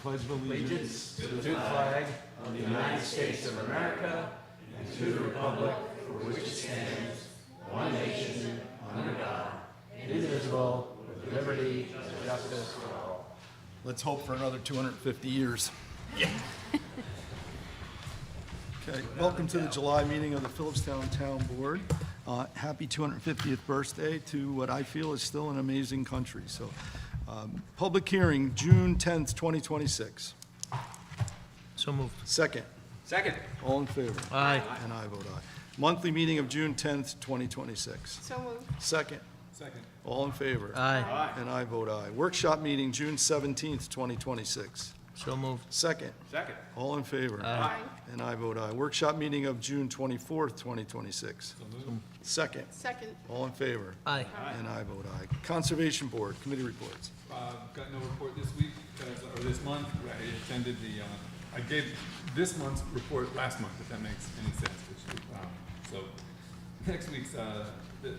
pledge allegiance to the flag of the United States of America and to the republic for which it stands, one nation, under God, indivisible, with liberty and justice for all. Let's hope for another 250 years. Yeah. Okay, welcome to the July meeting of the Philipstown Town Board. Happy 250th birthday to what I feel is still an amazing country. So, public hearing, June 10th, 2026. So moved. Second. Second. All in favor? Aye. And I vote aye. Monthly meeting of June 10th, 2026. So moved. Second. Second. All in favor? Aye. And I vote aye. Workshop meeting, June 17th, 2026. So moved. Second. Second. All in favor? Aye. And I vote aye. Workshop meeting of June 24th, 2026. Second. Second. All in favor? Aye. And I vote aye. Conservation Board, committee reports. Got no report this week, or this month. I attended I gave this month's report last month, if that makes any sense. So next week's, the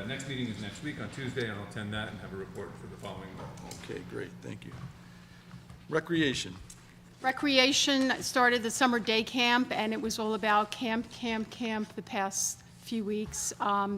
next meeting is next week on Tuesday, and I'll attend that and have a report for the following month. Okay, great, thank you. Recreation. Recreation started the summer day camp, and it was all about camp the past few weeks.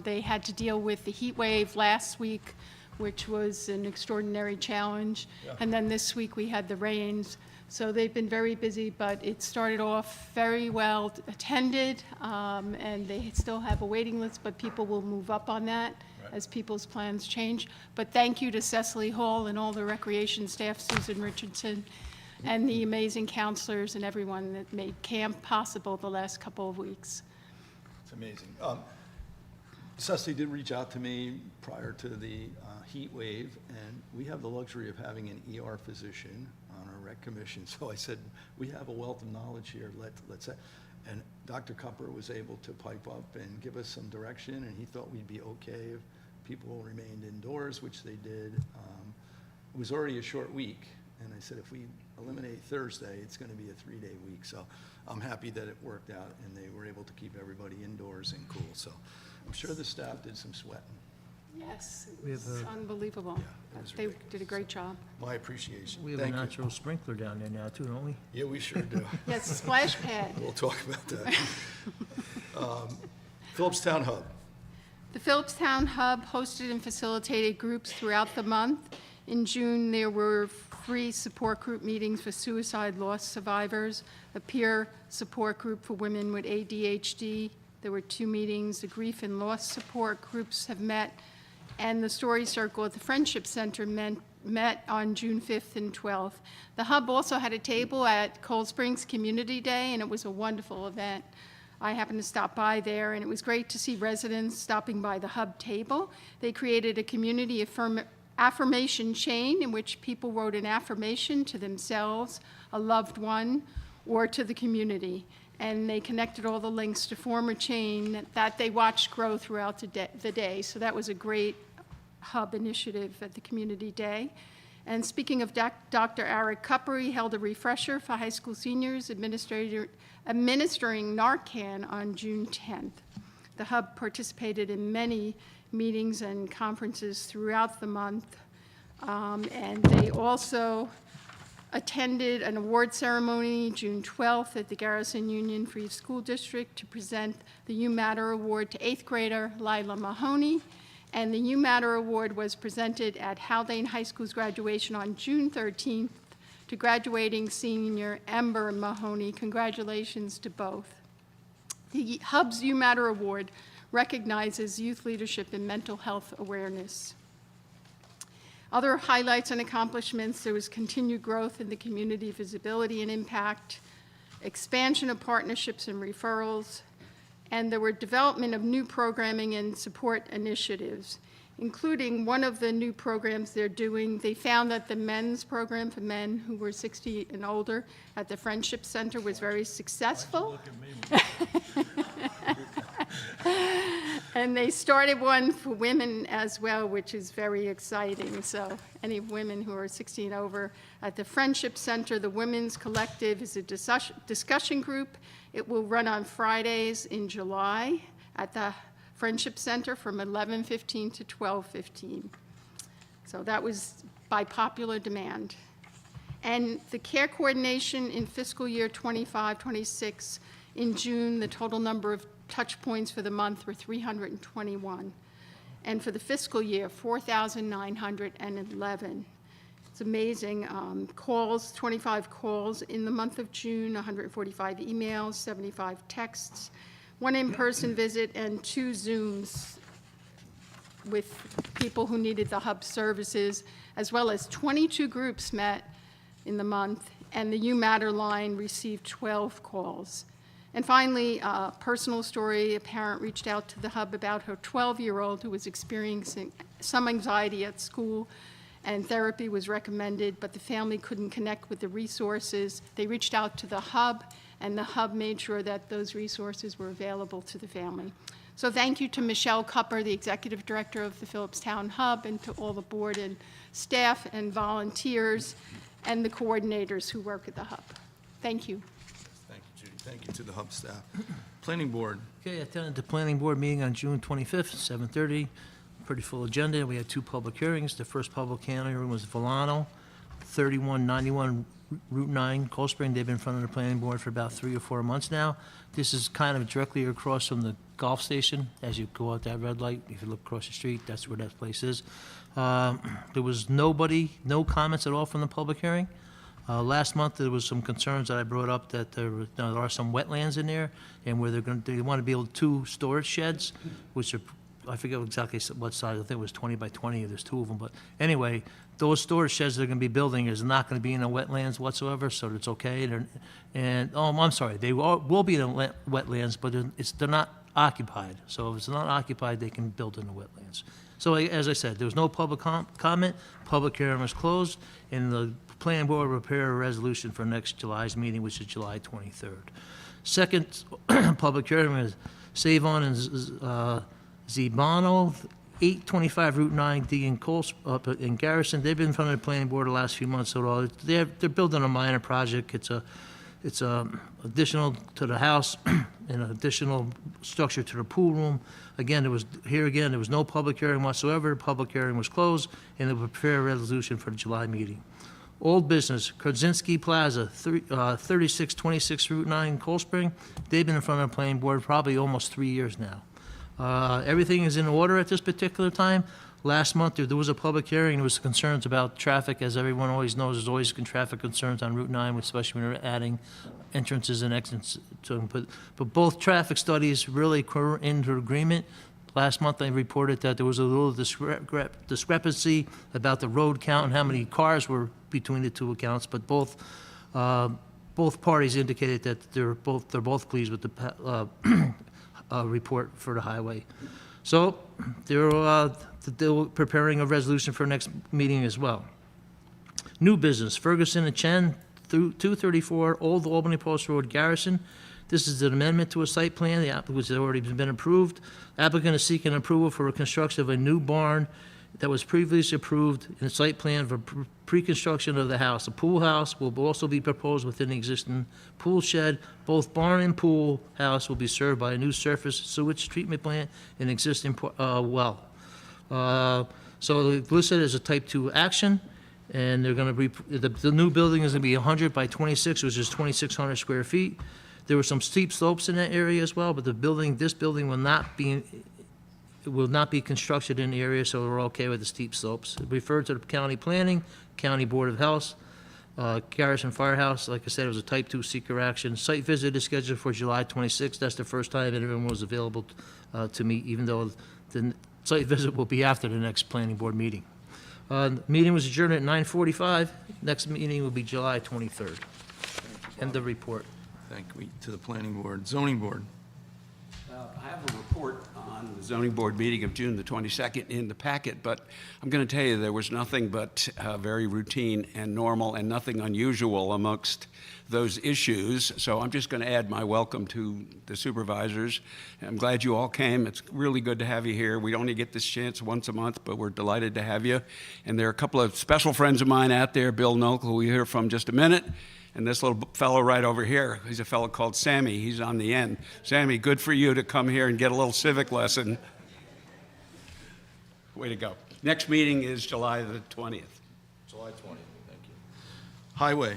They had to deal with the heat wave last week, which was an extraordinary challenge. And then this week we had the rains. So they've been very busy, but it started off very well attended, and they still have a waiting list, but people will move up on that as people's plans change. But thank you to Cecily Hall and all the recreation staff, Susan Richardson, and the amazing counselors and everyone that made camp possible the last couple of weeks. It's amazing. Cecily did reach out to me prior to the heat wave, and we have the luxury of having an ER physician on our rec commission. So I said, we have a wealth of knowledge here, let's and Dr. Cupper was able to pipe up and give us some direction, and he thought we'd be okay if people remained indoors, which they did. It was already a short week, and I said, if we eliminate Thursday, it's going to be a 3-day week. So I'm happy that it worked out, and they were able to keep everybody indoors and cool. So I'm sure the staff did some sweating. Yes, We it have was a- unbelievable. Yeah, it was They ridiculous. did a great job. My appreciation. We have Thank a you. natural sprinkler down there now too, don't we? Yeah, we sure do. Yes, splash pad. We'll talk about that. Philipstown Hub. The Philipstown Hub hosted and facilitated groups throughout the month. In June, there were 3 support group meetings for suicide loss survivors, a peer support group for women with ADHD. There were 2 meetings. The grief and loss support groups have met, and the Story Circle at the Friendship Center met on June 5th and 12th. The Hub also had a table at Cold Springs Community Day, and it was a wonderful event. I happened to stop by there, and it was great to see residents stopping by the Hub table. They created a community affirmation chain in which people wrote an affirmation to themselves, a loved one, or to the community. And they connected all the links to form a chain that they watched grow throughout the day. So that was a great Hub initiative at the Community Day. And speaking of Dr. Eric Cupper, he held a refresher for high school seniors administering Narcan on June 10th. The Hub participated in many meetings and conferences throughout the month, and they also attended an award ceremony June 12th at the Garrison Union Free School District to present the You Matter Award to 8th grader Lila Mahoney, and the You Matter Award was presented at Haldane High School's graduation on June 13th to graduating senior Ember Mahoney. Congratulations to both. The Hub's You Matter Award recognizes youth leadership and mental health awareness. Other highlights and accomplishments: there was continued growth in the community visibility and impact, expansion of partnerships and referrals, and there were development of new programming and support initiatives, including one of the new programs they're doing. They found that the men's program for men who were 60 and older at the Friendship Center was very successful. And they started one for women as well, which is very exciting. So any women who are 60 and over at the Friendship Center, the Women's Collective is a discussion group. It will run on Fridays in July at the Friendship Center from 11:15 to 12:15. So that was by popular demand. And the care coordination in fiscal year 25-26, in June, the total number of touch points for the month were 321. And for the fiscal year, 4,911. It's amazing. Calls, 25 calls in the month of June, 145 emails, 75 texts, 1 in-person visit, and 2 Zooms with people who needed the hub services, as well as 22 groups met in the month, and the U-Matter line received 12 calls. And finally, a personal story, a parent reached out to the hub about her 12-year-old who was experiencing some anxiety at school, and therapy was recommended, but the family couldn't connect with the resources. They reached out to the hub, and the hub made sure that those resources were available to the family. So thank you to Michelle Cupper, the Executive Director of the Philipstown Hub, and to all the board and staff and volunteers and the coordinators who work at the hub. Thank you. Thank you, Judy. Thank you to the hub staff. Planning board. Okay, I attended the planning board meeting on June 25th, 7:30. Pretty full agenda. We had 2 public hearings. The first public hearing was Volano, 3191 Route 9, Cold Spring. They've been in front of the planning board for about 3 or 4 months now. This is kind of directly across from the golf station. As you go out that red light, if you look across the street, that's where that place is. There was no comments at all from the public hearing. Last month, there was some concerns that I brought up that there are some wetlands in there, and where they want to build 2 storage sheds, which are, I forget exactly what size, I think it was 20 by 20, there's 2 of them, but anyway, those storage sheds they're going to be building is not going to be in the wetlands whatsoever, so it's okay. I'm sorry, they will be in the wetlands, but they're not occupied. So if it's not occupied, they can build in the wetlands. So as I said, there was no public comment, public hearing was closed, and the planning board will prepare a resolution for next July's meeting, which is July 23rd. Second public hearing is Savon and Zibano, 825 Route 9D in Garrison. They've been in front of the planning board the last few months. So they're building a minor project. It's additional to the house and an additional structure to the pool room. Again, there was no public hearing whatsoever. The public hearing was closed, and they will prepare a resolution for the July meeting. Old business, Krasinski Plaza, 3626 Route 9, Cold Spring. They've been in front of the planning board probably almost 3 years now. Everything is in order at this particular time. Last month, there was a public hearing. There was concerns about traffic. As everyone always knows, there's always traffic concerns on Route 9, especially when you're adding entrances and exits to them. But both traffic studies really were into agreement. Last month, I reported that there was a little discrepancy about the road count and how many cars were between the 2 accounts, but both parties indicated that they're both pleased with the report for the highway. So they're preparing a resolution for next meeting as well. New business, Ferguson and Chen, 234 Old Albany Post Road, Garrison. This is an amendment to a site plan, which has already been approved. Applicant is seeking approval for a construction of a new barn that was previously approved in the site plan for pre-construction of the house. A pool house will also be proposed within the existing pool shed. Both barn and pool house will be served by a new surface sewage treatment plant and existing well. So listed as a type 2 action, and they're going to be, the new building is going to be 100 by 26, which is 2,600 square feet. There were some steep slopes in that area as well, but this building will not be constructed in the area, so we're okay with the steep slopes. Referred to the county planning, county board of health, Garrison Firehouse. Like I said, it was a type 2 seeker action. Site visit is scheduled for July 26th. That's the first time anyone was available to meet, even though the site visit will be after the next planning board meeting. The meeting was adjourned at 9:45. Next meeting will be July 23rd. End of report. Thank you to the planning board. Zoning board. I have a report on the zoning board meeting of June the 22nd in the packet, but I'm going to tell you there was nothing but very routine and normal and nothing unusual amongst those issues. So I'm just going to add my welcome to the supervisors. I'm glad you all came. It's really good to have you here. We only get this chance once a month, but we're delighted to have you. And there are a couple of special friends of mine out there, Bill Nulk, who we hear from just a minute. And this little fellow right over here, he's a fellow called Sammy. He's on the end. Sammy, good for you to come here and get a little civic lesson. Way to go. Next meeting is July the 20th. July 20th, thank Highway.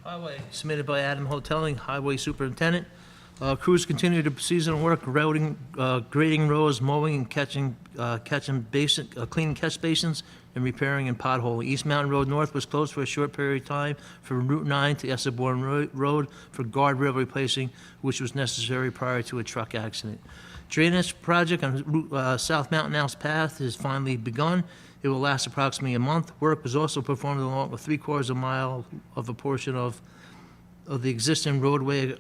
Highway, submitted by Adam Hoteling, Highway Superintendent. Crews continue to seasonal work, routing, grading roads, mowing and cleaning catch basins, and repairing and potholing. East Mountain Road North was closed for a short period of time from Route 9 to Essex-Bourne Road for guardrail replacing, which was necessary prior to a truck accident. Drainage project on South Mountain House Path has finally begun. It will last approximately a month. Work was also performed along with 3/4 mile of a portion of the existing roadway.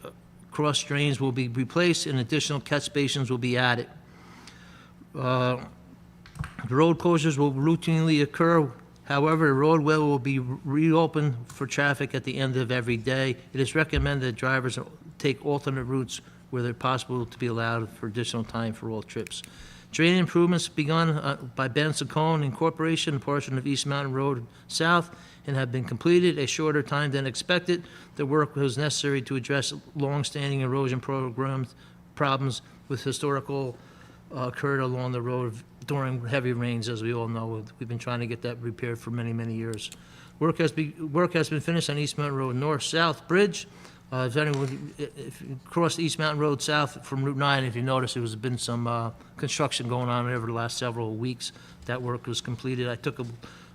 Cross drains will be replaced and additional catch basins will be added. The road closures will routinely occur. However, the roadway will be reopened for traffic at the end of every day. It is recommended that drivers take alternate routes where they're possible to be allowed for additional time for all trips. Drain improvements begun by Benson Cone Incorporation, a portion of East Mountain Road South, and have been completed a shorter time than expected. The work was necessary to address long-standing erosion problems with historical occurred along the road during heavy rains, as we all know. We've been trying to get that repaired for many, many years. Work has been finished on East Mountain Road North-South Bridge. If you cross East Mountain Road South from Route 9, if you notice, there has been some construction going on over the last several weeks. That work was completed. I took a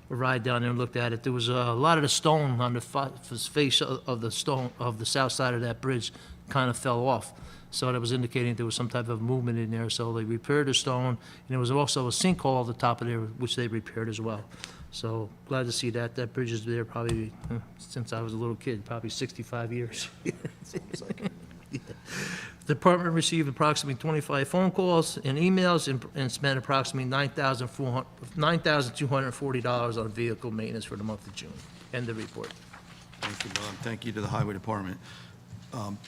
ride down there and looked at it. There was a lot of the stone on the face of the stone of the south side of that bridge kind of fell off. So that was indicating there was some type of movement in there. So they repaired the stone, and there was also a sinkhole at the top of there, which they repaired as well. So glad to see that. That bridge is there probably since I was a little kid, probably 65 years. The department received approximately 25 phone calls and emails and spent approximately $9,240 on vehicle maintenance for the month of June. End of report. Thank you, Bob. Thank you to the Highway Department.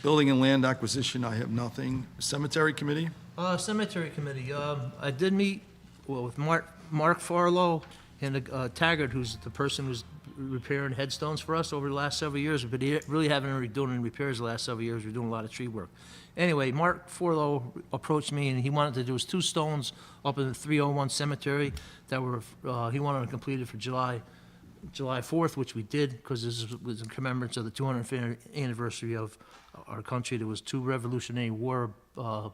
Building and land acquisition, I have nothing. Cemetery Committee? Cemetery Committee, I did meet with Mark Farlow and Taggart, who's the person who's repairing headstones for us over the last several years, but he really haven't been doing any repairs the last several years. We're doing a lot of tree work. Anyway, Mark Farlow approached me, and he wanted to do 2 stones up in the 301 cemetery that were, he wanted to complete it for July 4th, which we did, because this was in commemoration of the 250th anniversary of our country. There was 2 Revolutionary War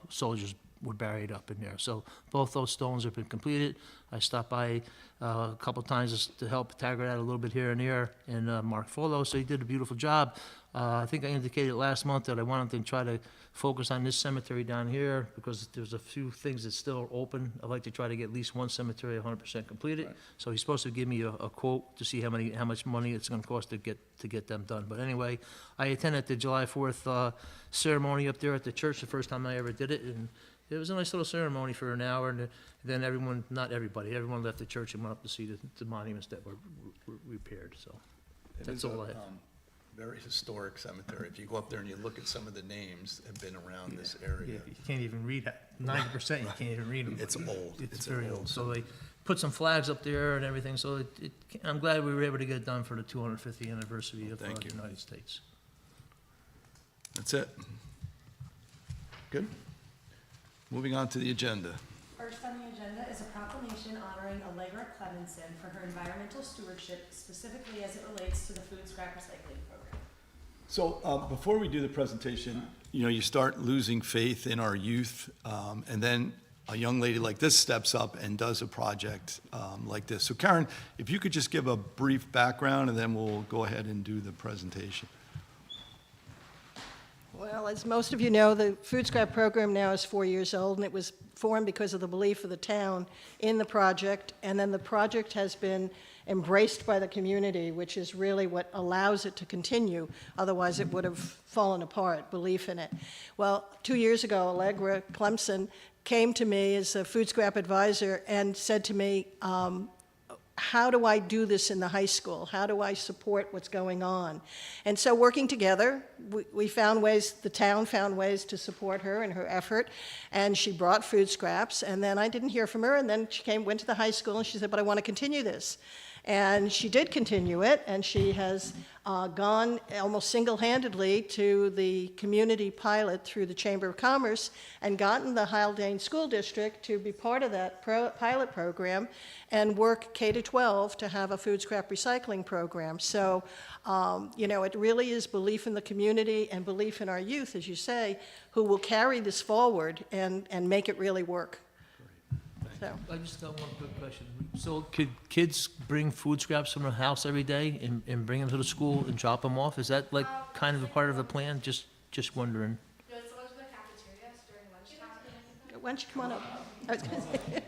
soldiers were buried up in there. So both those stones have been completed. I stopped by a couple times just to help Taggart out a little bit here and there, and Mark Follow, so he did a beautiful job. I think I indicated last month that I wanted to try to focus on this cemetery down here because there's a few things that still are open. I'd like to try to get at least one cemetery 100% completed. Right. So he's supposed to give me a quote to see how much money it's going to cost to get them done. But anyway, I attended the July 4th ceremony up there at the church, the first time I ever did it, and it was a nice little ceremony for an hour, and then everyone left the church and went up to see the monuments that were repaired. So that's all I have. Very historic cemetery. If you go up there and you look at some of the names that have been around this area. Yeah, you can't even read that. 90% you can't even read them. It's old. It's very old. So they put some flags up there and everything. So I'm glad we were able to get it done for the 250th anniversary of the United States. That's it. Good. Moving on to the agenda. First on the agenda is a proclamation honoring Allegra Clementson for her environmental stewardship, specifically as it relates to the food scrap recycling program. So before we do the presentation, you start losing faith in our youth, and then a young lady like this steps up and does a project like this. So Karen, if you could just give a brief background, and then we'll go ahead and do the presentation. Well, as most of you know, the food scrap program now is 4 years old, and it was formed because of the belief of the town in the project, and then the project has been embraced by the community, which is really what allows it to continue. Otherwise, it would have fallen apart, belief in it. Well, 2 years ago, Allegra Clementson came to me as a food scrap advisor and said to me, how do I do this in the high school? How do I support what's going on? And so working together, we found ways, the town found ways to support her in her effort, and she brought food scraps, and then I didn't hear from her, and then she went to the high school, and she said, but I want to continue this. And she did continue it, and she has gone almost single-handedly to the community pilot through the Chamber of Commerce and gotten the Haldane School District to be part of that pilot program and work K to 12 to have a food scrap recycling program. So, you know, it really is belief in the community and belief in our youth, as you say, who will carry this forward and make it really work. So. I just got one quick question. So could kids bring food scraps from the house every day and bring them to the school and drop them off? Is that like kind of a part of the plan? Just wondering. No, it's lunch in the cafeteria during lunchtime. Why don't you come on up? I was gonna say.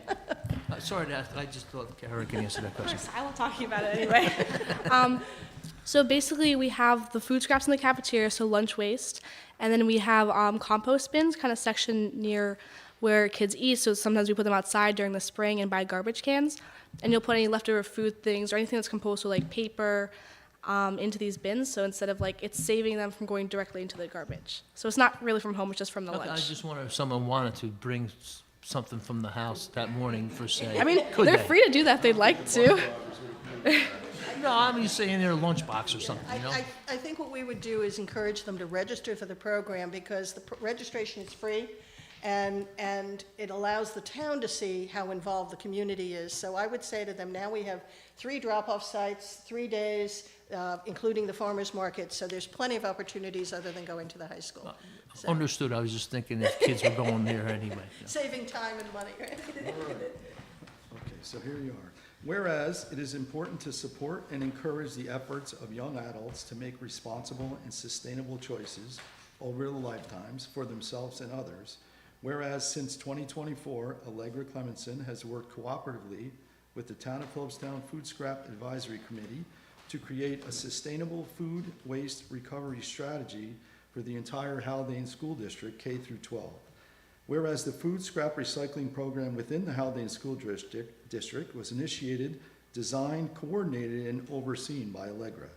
Sorry to ask, I just thought Kara can answer that Of question. course, I will talk to you about it anyway. So basically, we have the food scraps in the cafeteria, so lunch waste, and then we have compost bins, kind of section near where kids eat. So sometimes we put them outside during the spring and buy garbage cans, and you'll put any leftover food things or anything that's compostable, like paper, into these bins. So instead of like, it's saving them from going directly into the garbage. So it's not really from home; it's just from the Okay, I lunch. just wonder if someone wanted to bring something from the house that morning for say. I mean, could they're they? free to do that if they'd like to. No, I'm just saying their lunchbox or something, you know? I think what we would do is encourage them to register for the program, because the registration is free, and it allows the town to see how involved the community is. So I would say to them, now we have 3 drop-off sites, 3 days, including the farmers market, so there's plenty of opportunities other than going to the high school. So, Understood, I was just thinking if kids were going there anyway. Yeah. saving time and money, right? Okay, so here you are. Whereas it is important to support and encourage the efforts of young adults to make responsible and sustainable choices over their lifetimes for themselves and others. Whereas since 2024, Allegra Clementson has worked cooperatively with the Town of Philipstown Food Scrap Advisory Committee to create a sustainable food waste recovery strategy for the entire Haldane School District, K through 12. Whereas the food scrap recycling program within the Haldane School District was initiated, designed, coordinated, and overseen by Allegra.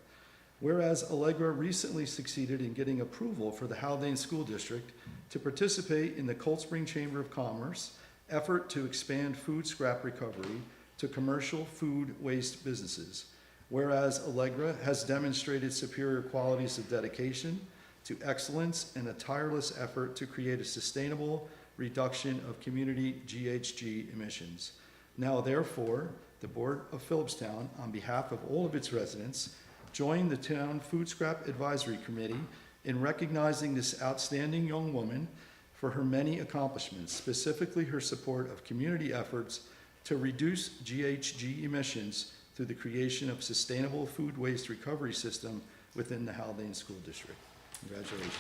Whereas Allegra recently succeeded in getting approval for the Haldane School District to participate in the Cold Spring Chamber of Commerce effort to expand food scrap recovery to commercial food waste businesses. Whereas Allegra has demonstrated superior qualities of dedication to excellence and a tireless effort to create a sustainable reduction of community GHG emissions. Now, therefore, the Board of Philipstown, on behalf of all of its residents, join the Town Food Scrap Advisory Committee in recognizing this outstanding young woman for her many accomplishments, specifically her support of community efforts to reduce GHG emissions through the creation of sustainable food waste recovery system within the Haldane School District. Congratulations.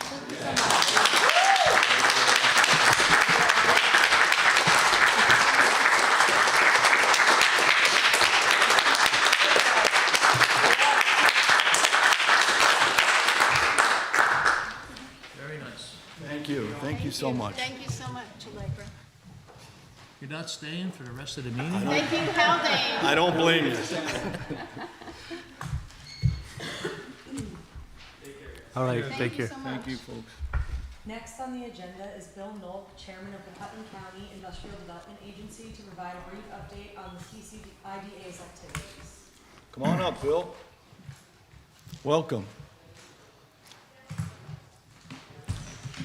Very nice. Thank you. Thank you so much. Thank you so much, Allegra. You're not staying for the rest of the meeting? Thank you, Haldane. I don't blame you. All right, take care. Thank you, folks. Next on the agenda is Bill Nulk, Chairman of the Putnam County Industrial Development Agency, to provide a brief update on the PCIDA's activities. Come on up, Bill. Welcome.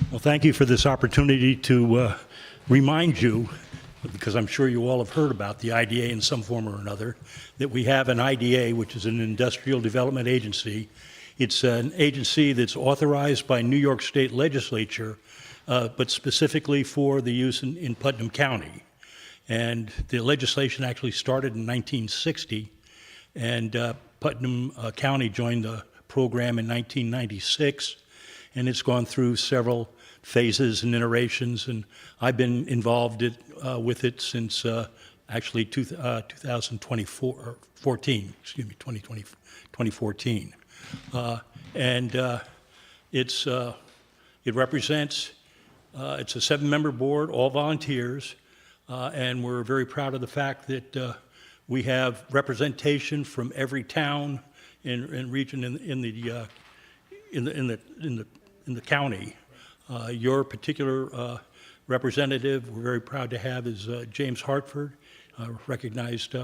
Well, thank you for this opportunity to remind you, because I'm sure you all have heard about the IDA in some form or another, that we have an IDA, which is an Industrial Development Agency. It's an agency that's authorized by New York State Legislature, but specifically for the use in Putnam County. And the legislation actually started in 1960, and Putnam County joined the program in 1996, and it's gone through several phases and iterations, and I've been involved with it since actually 2014, 2014. It represents, it's a 7-member board, all volunteers, and we're very proud of the fact that we have representation from every town and region in the county. Your particular representative, we're very proud to have, is James Hartford, recognized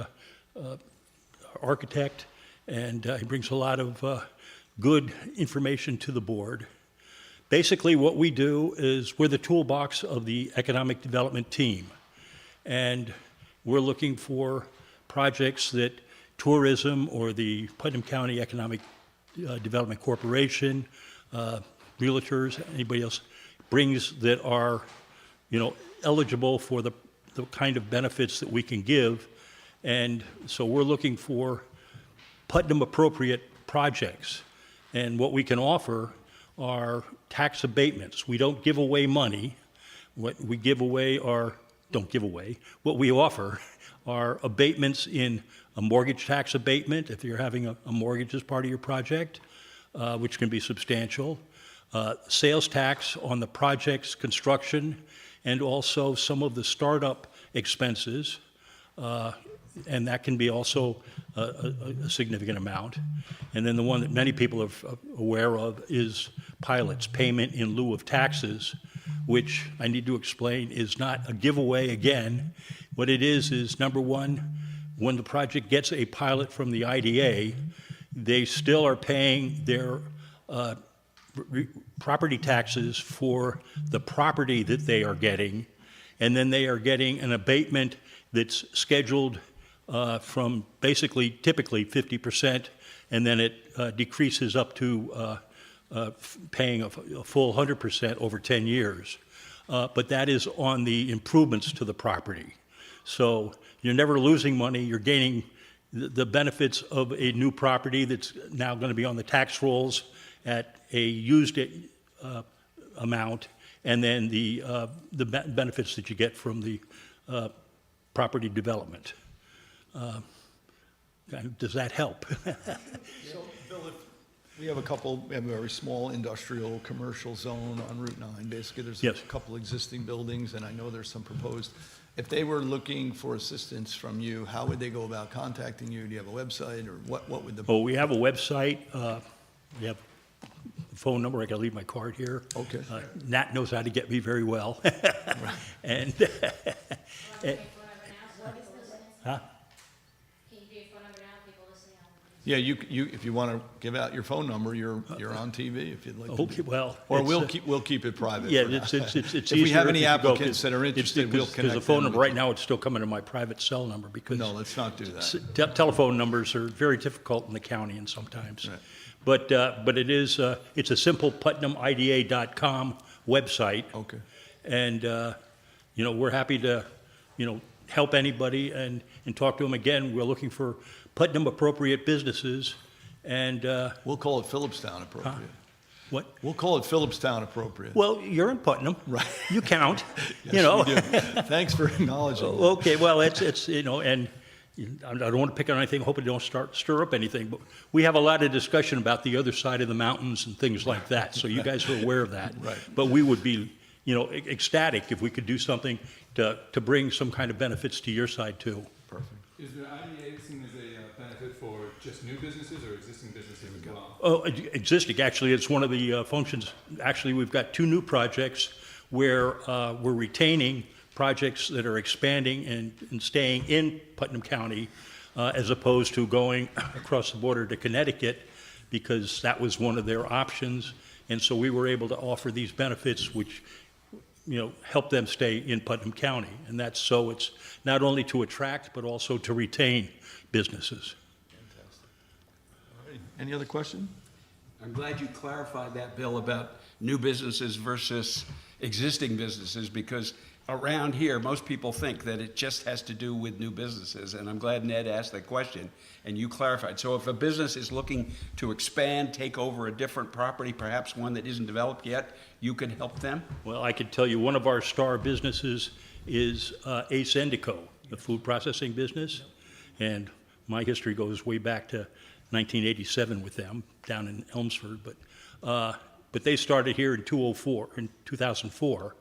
architect, and he brings a lot of good information to the board. Basically, what we do is we're the toolbox of the economic development team, and we're looking for projects that tourism or the Putnam County Economic Development Corporation, realtors, anybody else brings that are, eligible for the kind of benefits that we can give. And so we're looking for Putnam appropriate projects. And what we can offer are tax abatements. We don't give away money. What we give away what we offer are abatements in a mortgage tax abatement, if you're having a mortgage as part of your project, which can be substantial, sales tax on the project's construction, and also some of the startup expenses, and that can be also a significant amount. And then the one that many people are aware of is pilots, payment in lieu of taxes, which I need to explain is not a giveaway again. What it is number one, when the project gets a pilot from the IDA, they still are paying their property taxes for the property that they are getting, and then they are getting an abatement that's scheduled from basically typically 50%, and then it decreases up to paying a full 100% over 10 years. But that is on the improvements to the property. So you're never losing money, you're gaining the benefits of a new property that's now going to be on the tax rolls at a used amount, and then the benefits that you get from the property development. Does that help? So, Bill, we have a very small industrial commercial zone on Route 9. Basically, there's Yes. a couple existing buildings, and I know there's some proposed. If they were looking for assistance from you, how would they go about contacting you? Do you have a website, or what would the? Oh, we have a website. We have a phone number. I got to leave my card here. Okay. Nat knows how to get me very well. And huh? Yeah, you if you want to give out your phone number, you're on TV if you'd like to. Okay, well, Or it's, we'll keep it private. yeah, for now. it's If we have easier any you go, applicants that are interested, we'll because connect the phone them number with right now, it's still coming to my private cell number because No, let's not do that. telephone numbers are very difficult in the county and sometimes. Right. But it is it's a simple PutnamIDA.com website. Okay. And we're happy to help anybody and talk to them. Again, we're looking for Putnam appropriate businesses, and We'll call it Philipstown appropriate. what? We'll call it Philipstown appropriate. Well, you're in Putnam, Right. You count, Yes, we do. Thanks for acknowledging that. Okay, well, it's and I don't want to pick on anything. Hope it don't stir up anything. But we have a lot of discussion about the other side of the mountains and things like that. So you guys are aware of that. Right. But we would be, ecstatic if we could do something to bring some kind of benefits to your side too. Perfect. Is the IDA seen as a benefit for just new businesses or existing businesses as well? Oh, existing. Actually, it's one of the functions. Actually, we've got two new projects where we're retaining projects that are expanding and staying in Putnam County as opposed to going across the border to Connecticut, because that was one of their options. And so we were able to offer these benefits which help them stay in Putnam County. And that's so it's not only to attract but also to retain businesses. All right. Any other question? I'm glad you clarified that, Bill, about new businesses versus existing businesses, because around here, most people think that it just has to do with new businesses, and I'm glad Ned asked that question, and you clarified. So if a business is looking to expand, take over a different property, perhaps one that isn't developed yet, you can help them? Well, I could tell you one of our star businesses is Ace Indico, the food processing business. And my history goes way back to 1987 with them down in Elmsford. But they started here in 2004.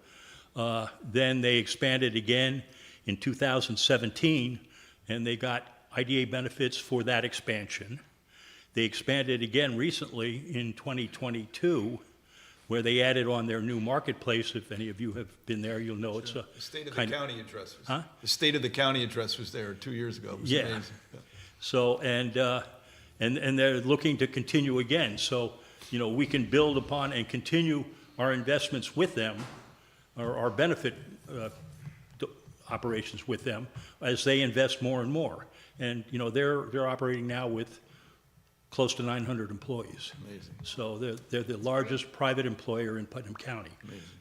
Then they expanded again in 2017, and they got IDA benefits for that expansion. They expanded again recently in 2022, where they added on their new marketplace. If any of you have been there, you'll know it's a The state of the kind county address was, Huh? the state of the county address was there 2 years ago. It was Yeah. amazing. So, and they're looking to continue again. So, you know, we can build upon and continue our investments with them, or our benefit operations with them, as they invest more and more. And, you know, they're operating now with close to 900 employees. Amazing. So they're the largest private employer in Putnam County.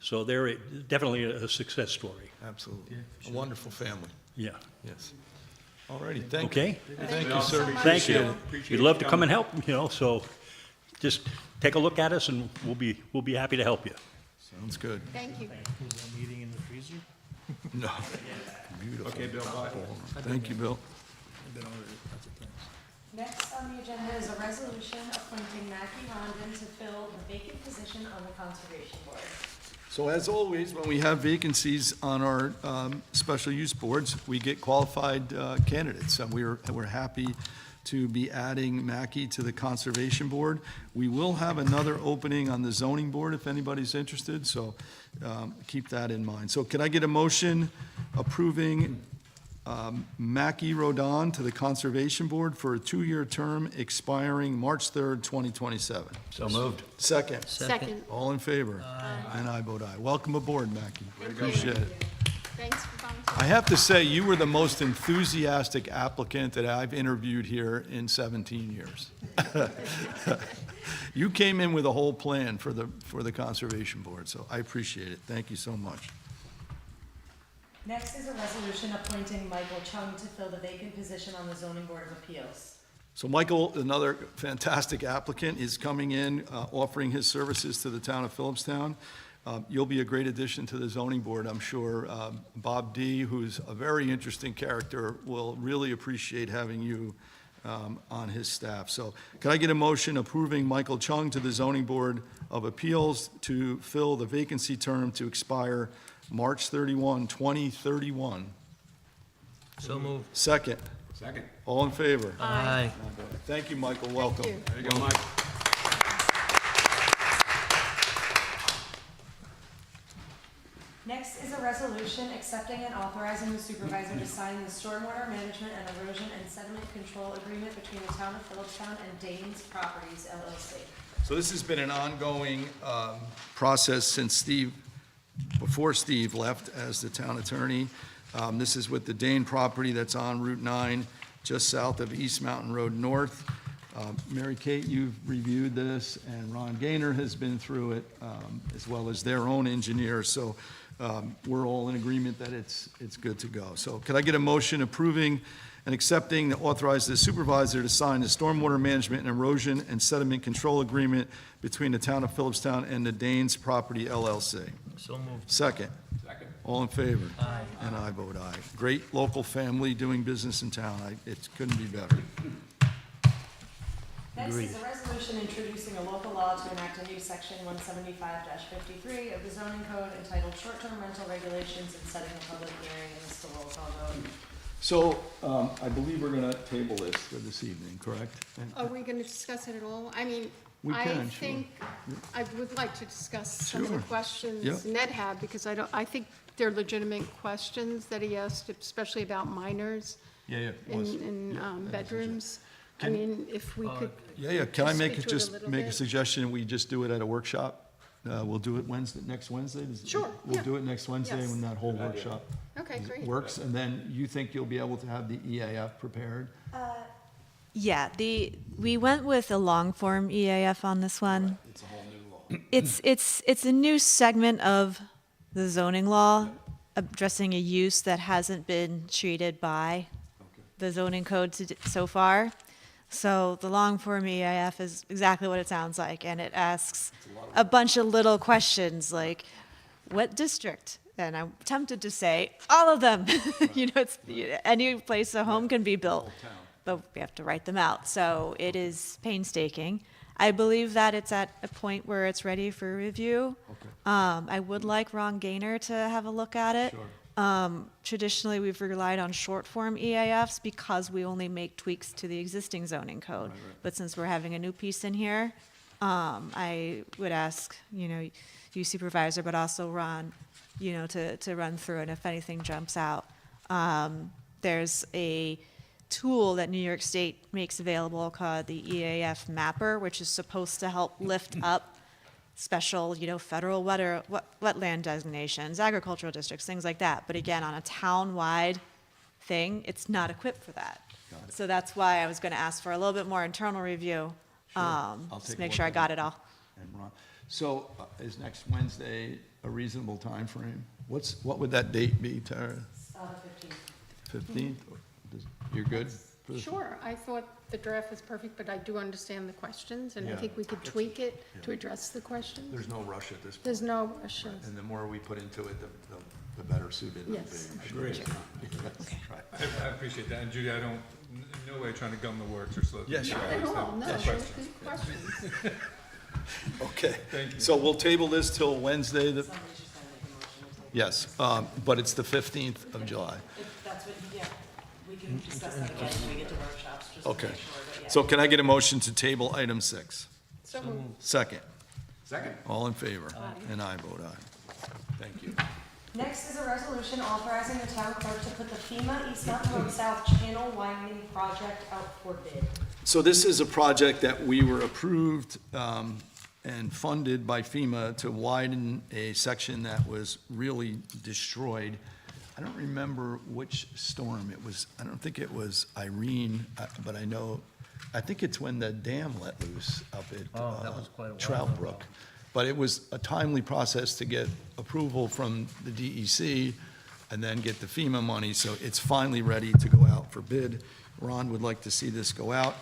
So they're definitely a success story. Absolutely. A wonderful family. Yeah. Yes. All righty, thank you. Okay? Thank you, sir. Thank you. We'd love to come and help, you know, so just take a look at us and we'll be happy to help you. Sounds good. Thank you. Is that meeting in the freezer? No. Beautiful. Okay, Bill, bye. Thank you, Bill. Next on the agenda is a resolution appointing Mackie Rondon to fill the vacant position on the Conservation Board. So as always, when we have vacancies on our special use boards, we get qualified candidates. And we're happy to be adding Mackie to the Conservation Board. We will have another opening on the Zoning Board if anybody's interested, so keep that in mind. So can I get a motion approving Mackie Rondon to the Conservation Board for a 2-year term expiring March 3rd, 2027? So moved. Second. Second. All in favor? And I vote aye. Welcome aboard, Mackie. Appreciate it. Thanks for volunteering. I have to say, you were the most enthusiastic applicant that I've interviewed here in 17 years. You came in with a whole plan for the Conservation Board, so I appreciate it. Thank you so much. Next is a resolution appointing Michael Chung to fill the vacant position on the Zoning Board of Appeals. So Michael, another fantastic applicant, is coming in, offering his services to the town of Philipstown. You'll be a great addition to the zoning board, I'm sure. Bob D., who's a very interesting character, will really appreciate having you on his staff. So can I get a motion approving Michael Chung to the Zoning Board of Appeals to fill the vacancy term to expire March 31, 2031? So moved. Second. Second. All in favor? Aye. Thank you, Michael. Welcome. you. There you go, Mike. Next is a resolution accepting and authorizing the supervisor to sign the stormwater management and erosion and sediment control agreement between the town of Philipstown and Danes Properties LLC. So this has been an ongoing process since before Steve left as the town attorney. This is with the Dane property that's on Route 9, just south of East Mountain Road North. Mary Kate, you've reviewed this, and Ron Gaynor has been through it, as well as their own engineer. So we're all in agreement that it's good to go. So could I get a motion approving and accepting, authorize the supervisor to sign the stormwater management and erosion and sediment control agreement between the town of Philipstown and the Danes Property LLC? So moved. Second. Second. All in favor? Aye. And I vote aye. Great local family doing business in town. It couldn't be better. Next is a resolution introducing a local law to enact a new section 175-53 of the zoning code entitled short-term rental regulations and setting a public hearing, and this is the roll call vote. So I believe we're going to table this for this evening, correct? And- Are we going to discuss it at all? I mean, We I can, sure. think I would like to discuss some of the Sure. questions Yep. Ned had, because I think they're legitimate questions that he asked, especially about minors Yeah, in bedrooms. I Can- mean, if we could, Yeah, Can I Just make speak it, to it a just little make a bit. suggestion, and we just do it at a workshop? We'll do it next Wednesday? Sure, We'll yeah. do it next Wednesday Yes. when that whole workshop okay, great. works, and then you think you'll be able to have the EAF prepared? Yeah, we went with a long form EAF on this one. It's a whole new law. It's a new segment of the zoning law addressing a use that hasn't been treated by the zoning code so far. So the long form EAF is exactly what it sounds like, and it asks a bunch of little questions like, what district? And I'm tempted to say all of them. It's any place a home can be built, but we have to write them out. So it is painstaking. I believe that it's at a point where it's ready for review. I would like Ron Gaynor to have a look at it. Traditionally, we've relied on short form EAFs because we only make tweaks to the existing zoning code. But since we're having a new piece in here, I would ask, you supervisor, but also Ron, to run through it if anything jumps out. There's a tool that New York State makes available called the EAF Mapper, which is supposed to help lift up special, federal wetland designations, agricultural districts, things like that. But again, on a town-wide thing, it's not equipped for that. So that's why I was going to ask for a little bit more internal review, I'll just take to make a sure I look got at it all. And Ron, so is next Wednesday a reasonable time frame? What would that date be, Tara? The 15th. 15th? You're good? for the- Sure, I thought the draft was perfect, but I do understand the questions, and I Yeah. think we could tweak it to address the questions. There's no rush at this point. There's no rush. And the more we put into it, the better suited it'll be. Yes. Great. I appreciate that, and Judy, I don't, in no way trying to gum the works or slow things Yes, down. sure. I just No, have no, some those questions. good questions. Okay. Thank you. So we'll table this till Wednesday, Somebody's just gonna make a motion to take. yes, but it's the 15th of July. If that's what, yeah, we can discuss that again when we get to workshops, just to Okay. make sure, but yeah. So can I get a motion to table item 6? So moved. Second. Second. All in favor? And I vote aye. Thank you. Next is a resolution authorizing the town clerk to put the FEMA East Mountain Road South Channel Widening Project out for bid. So this is a project that we were approved and funded by FEMA to widen a section that was really destroyed. I don't remember which storm it was. I don't think it was Irene, but I think it's when the dam let loose up at Oh, that was quite a while Trout ago. Brook. But it was a timely process to get approval from the DEC and then get the FEMA money, so it's finally ready to go out for bid. Ron would like to see this go out.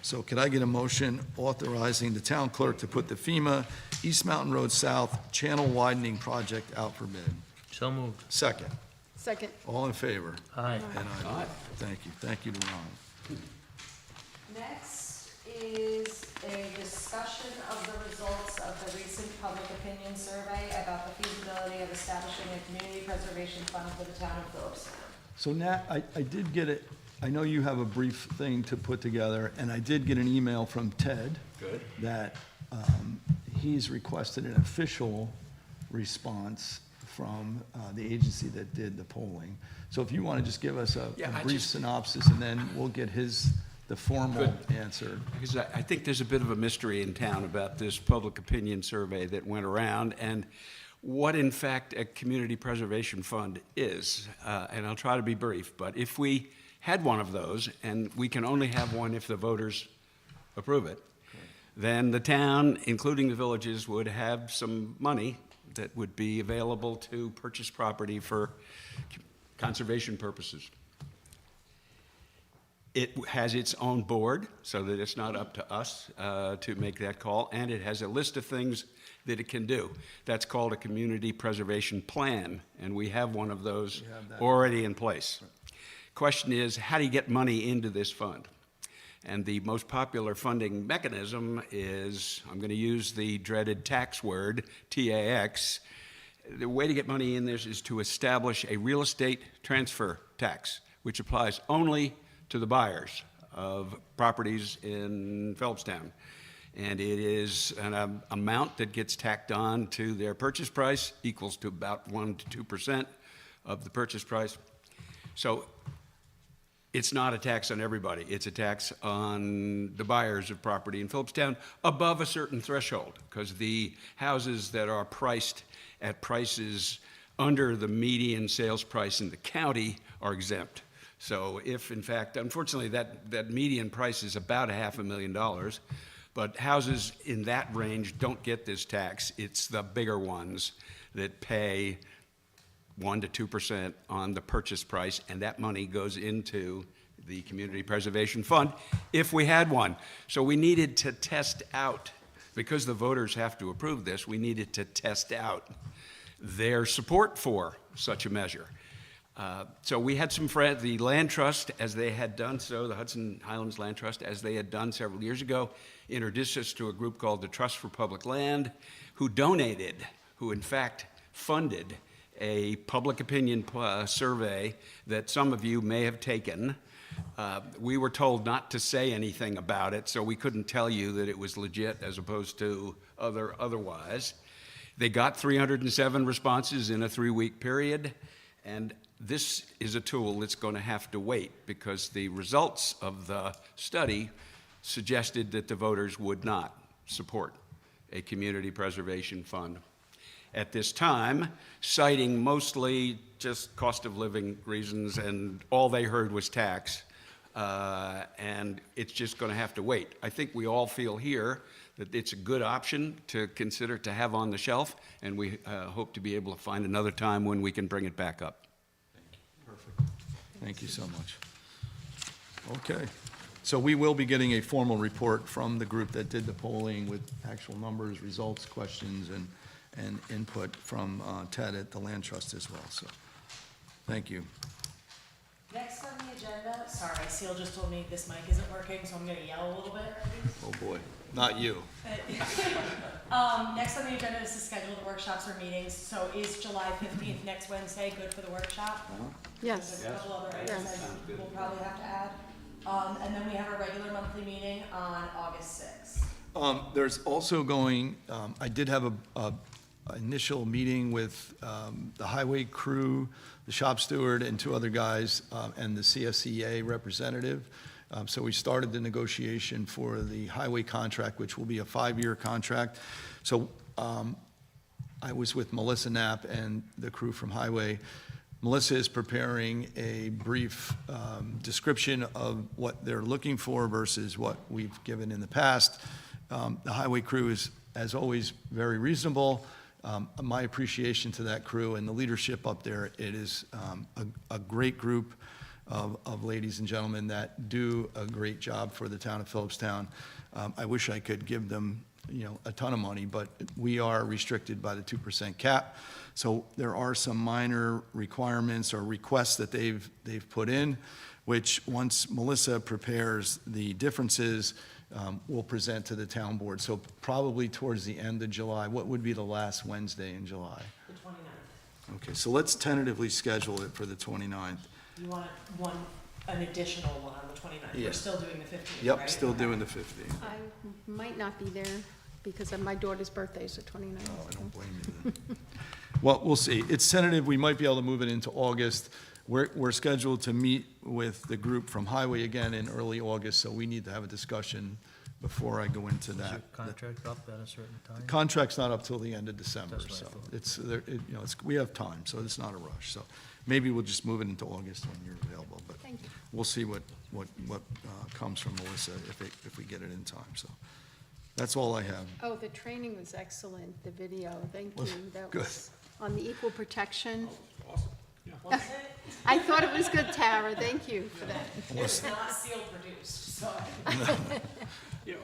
So could I get a motion authorizing the town clerk to put the FEMA East Mountain Road South Channel Widening Project out for bid? So moved. Second. Second. All in favor? Aye. And I vote. Thank you. Thank you to Ron. Next is a discussion of the results of the recent public opinion survey about the feasibility of establishing a community preservation fund for the town of Philipstown. So Nat, I did get it, I know you have a brief thing to put together, and I did get an email from Ted. Good. That he's requested an official response from the agency that did the polling. So if you want to just give us a Yeah, I brief just- synopsis, and then we'll get the formal Good. answer. Because I think there's a bit of a mystery in town about this public opinion survey that went around and what in fact a community preservation fund is. And I'll try to be brief, but if we had one of those, and we can only have one if the voters approve it, then the town, including the villages, would have some money that would be available to purchase property for conservation purposes. It has its own board, so that it's not up to us to make that call, and it has a list of things that it can do. That's called a community preservation plan, and we have one of those already in place. Question is, how do you get money into this fund? And the most popular funding mechanism is, I'm going to use the dreaded tax word, TAX. The way to get money in this is to establish a real estate transfer tax, which applies only to the buyers of properties in Philipstown. And it is an amount that gets tacked on to their purchase price, equals to about 1% to 2% of the purchase price. So it's not a tax on everybody. It's a tax on the buyers of property in Philipstown above a certain threshold, because the houses that are priced at prices under the median sales price in the county are exempt. So if, in fact, unfortunately, that median price is about $500,000, but houses in that range don't get this tax. It's the bigger ones that pay 1% to 2% on the purchase price, and that money goes into the Community Preservation Fund, if we had one. So we needed to test out, because the voters have to approve this, we needed to test out their support for such a measure. So we had some friends, the Land Trust, as they had done so, the Hudson Highlands Land Trust, as they had done several years ago, introduced us to a group called the Trust for Public Land, who donated, who in fact funded a public opinion survey that some of you may have taken. We were told not to say anything about it, so we couldn't tell you that it was legit as opposed to otherwise. They got 307 responses in a 3-week period, and this is a tool that's going to have to wait because the results of the study suggested that the voters would not support a community preservation fund at this time, citing mostly just cost of living reasons, and all they heard was tax. And it's just going to have to wait. I think we all feel here that it's a good option to consider to have on the shelf, and we hope to be able to find another time when we can bring it back up. Thank you so much. Okay, so we will be getting a formal report from the group that did the polling with actual numbers, results, questions, and input from Ted at the Land Trust as well, so, thank you. Next on the agenda, sorry, Seal just told me this mic isn't working, so I'm gonna yell a little bit. Oh, boy, not you. Next on the agenda is to schedule the workshops or meetings. So is July 15th, next Wednesday, good for the workshop? Yes. There's a couple other items Yes. that we'll probably have to add. And then we have a regular monthly meeting on August 6th. There's also going, I did have a initial meeting with the highway crew, the shop steward, and two other guys, and the CSEA representative. So we started the negotiation for the highway contract, which will be a 5-year contract. So I was with Melissa Knapp and the crew from Highway. Melissa is preparing a brief description of what they're looking for versus what we've given in the past. The highway crew is, as always, very reasonable. My appreciation to that crew and the leadership up there, it is a great group of ladies and gentlemen that do a great job for the town of Philipstown. I wish I could give them, a ton of money, but we are restricted by the 2% cap. So there are some minor requirements or requests that they've put in, which once Melissa prepares the differences, we'll present to the town board. So probably towards the end of July. What would be the last Wednesday in July? The 29th. Okay, so let's tentatively schedule it for the 29th. You want an additional one on the 29th? Yeah. We're still doing the 15th, Yep, right? still doing the 15th. I might not be there because my daughter's birthday is the 29th. Oh, I don't blame you then. Well, we'll see. It's tentative. We might be able to move it into August. We're scheduled to meet with the group from Highway again in early August, so we need to have a discussion before I go into Is your that. contract up at a certain time? Contract's not up till the end of December, That's what I so thought. it's, we have time, so it's not a rush. So maybe we'll just move it into August when you're available, but Thank you. we'll see what comes from Melissa if we get it in time, so. That's all I have. Oh, the training was excellent, the video, thank Was you. That good. was on the equal protection. Awesome, yeah. Was it? I thought it was good, Tara, thank you for that. It's not Seal produced, so.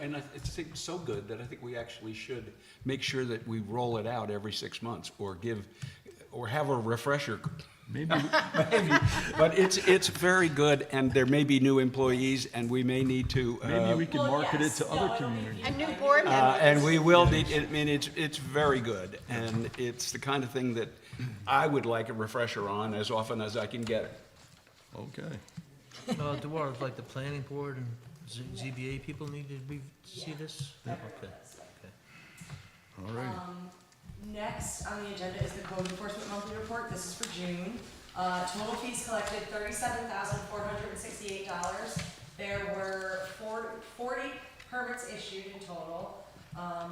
And it's so good that I think we actually should make sure that we roll it out every 6 months or have a refresher. Maybe, Maybe, but it's very good, and there may be new employees, and we may need to. maybe we can Well, market it yes. to No, other it'll be communities. A new board member. And we will need, I mean, it's very good, and it's the kind of thing that I would like a refresher on as often as I can get it. Okay. Dewar, like the planning board and ZBA people need to see this? Okay. All right. Next on the agenda is the code enforcement monthly report. This is for June. Total fees collected, $37,468. There were 40 permits issued in total. I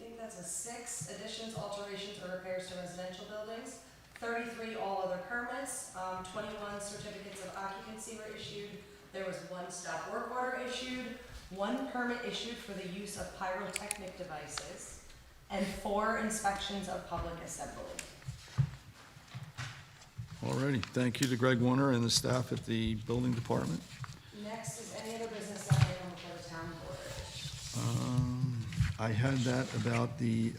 think that's 6 additions, alterations, or repairs to residential buildings. 33 all other permits. 21 certificates of occupancy were issued. There was 1 stop work order issued, 1 permit issued for the use of pyrotechnic devices, and 4 inspections of public assembly. All righty. Thank you to Greg Warner and the staff at the building department. Next is any other business that may come before the town board. I had that about the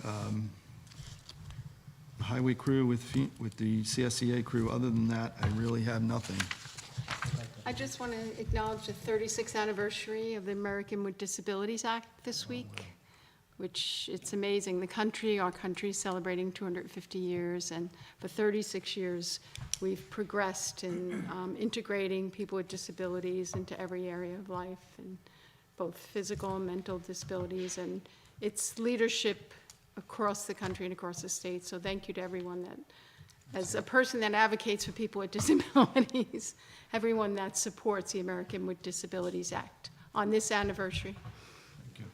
highway crew with the CSEA crew. Other than that, I really have nothing. I just want to acknowledge the 36th anniversary of the American with Disabilities Act this week, which it's amazing. Our country is celebrating 250 years, and for 36 years, we've progressed in integrating people with disabilities into every area of life, and both physical and mental disabilities, and it's leadership across the country and across the state. So thank you to everyone that as a person that advocates for people with disabilities, everyone that supports the American with Disabilities Act on this anniversary. Thank you.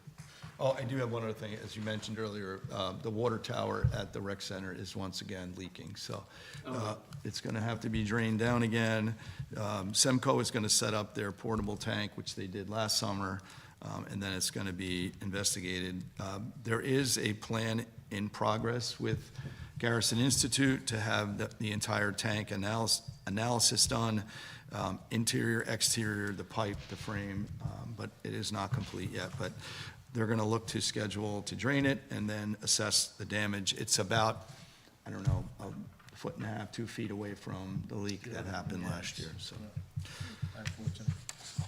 Oh, I do have one other thing. As you mentioned earlier, the water tower at the rec center is once again leaking. So it's going to have to be drained down again. Semco is going to set up their portable tank, which they did last summer, and then it's going to be investigated. There is a plan in progress with Garrison Institute to have the entire tank analysis done, interior, exterior, the pipe, the frame, but it is not complete yet. But they're going to look to schedule to drain it and then assess the damage. It's about, I don't know, a foot and a half, 2 feet away from the leak that happened last year, so.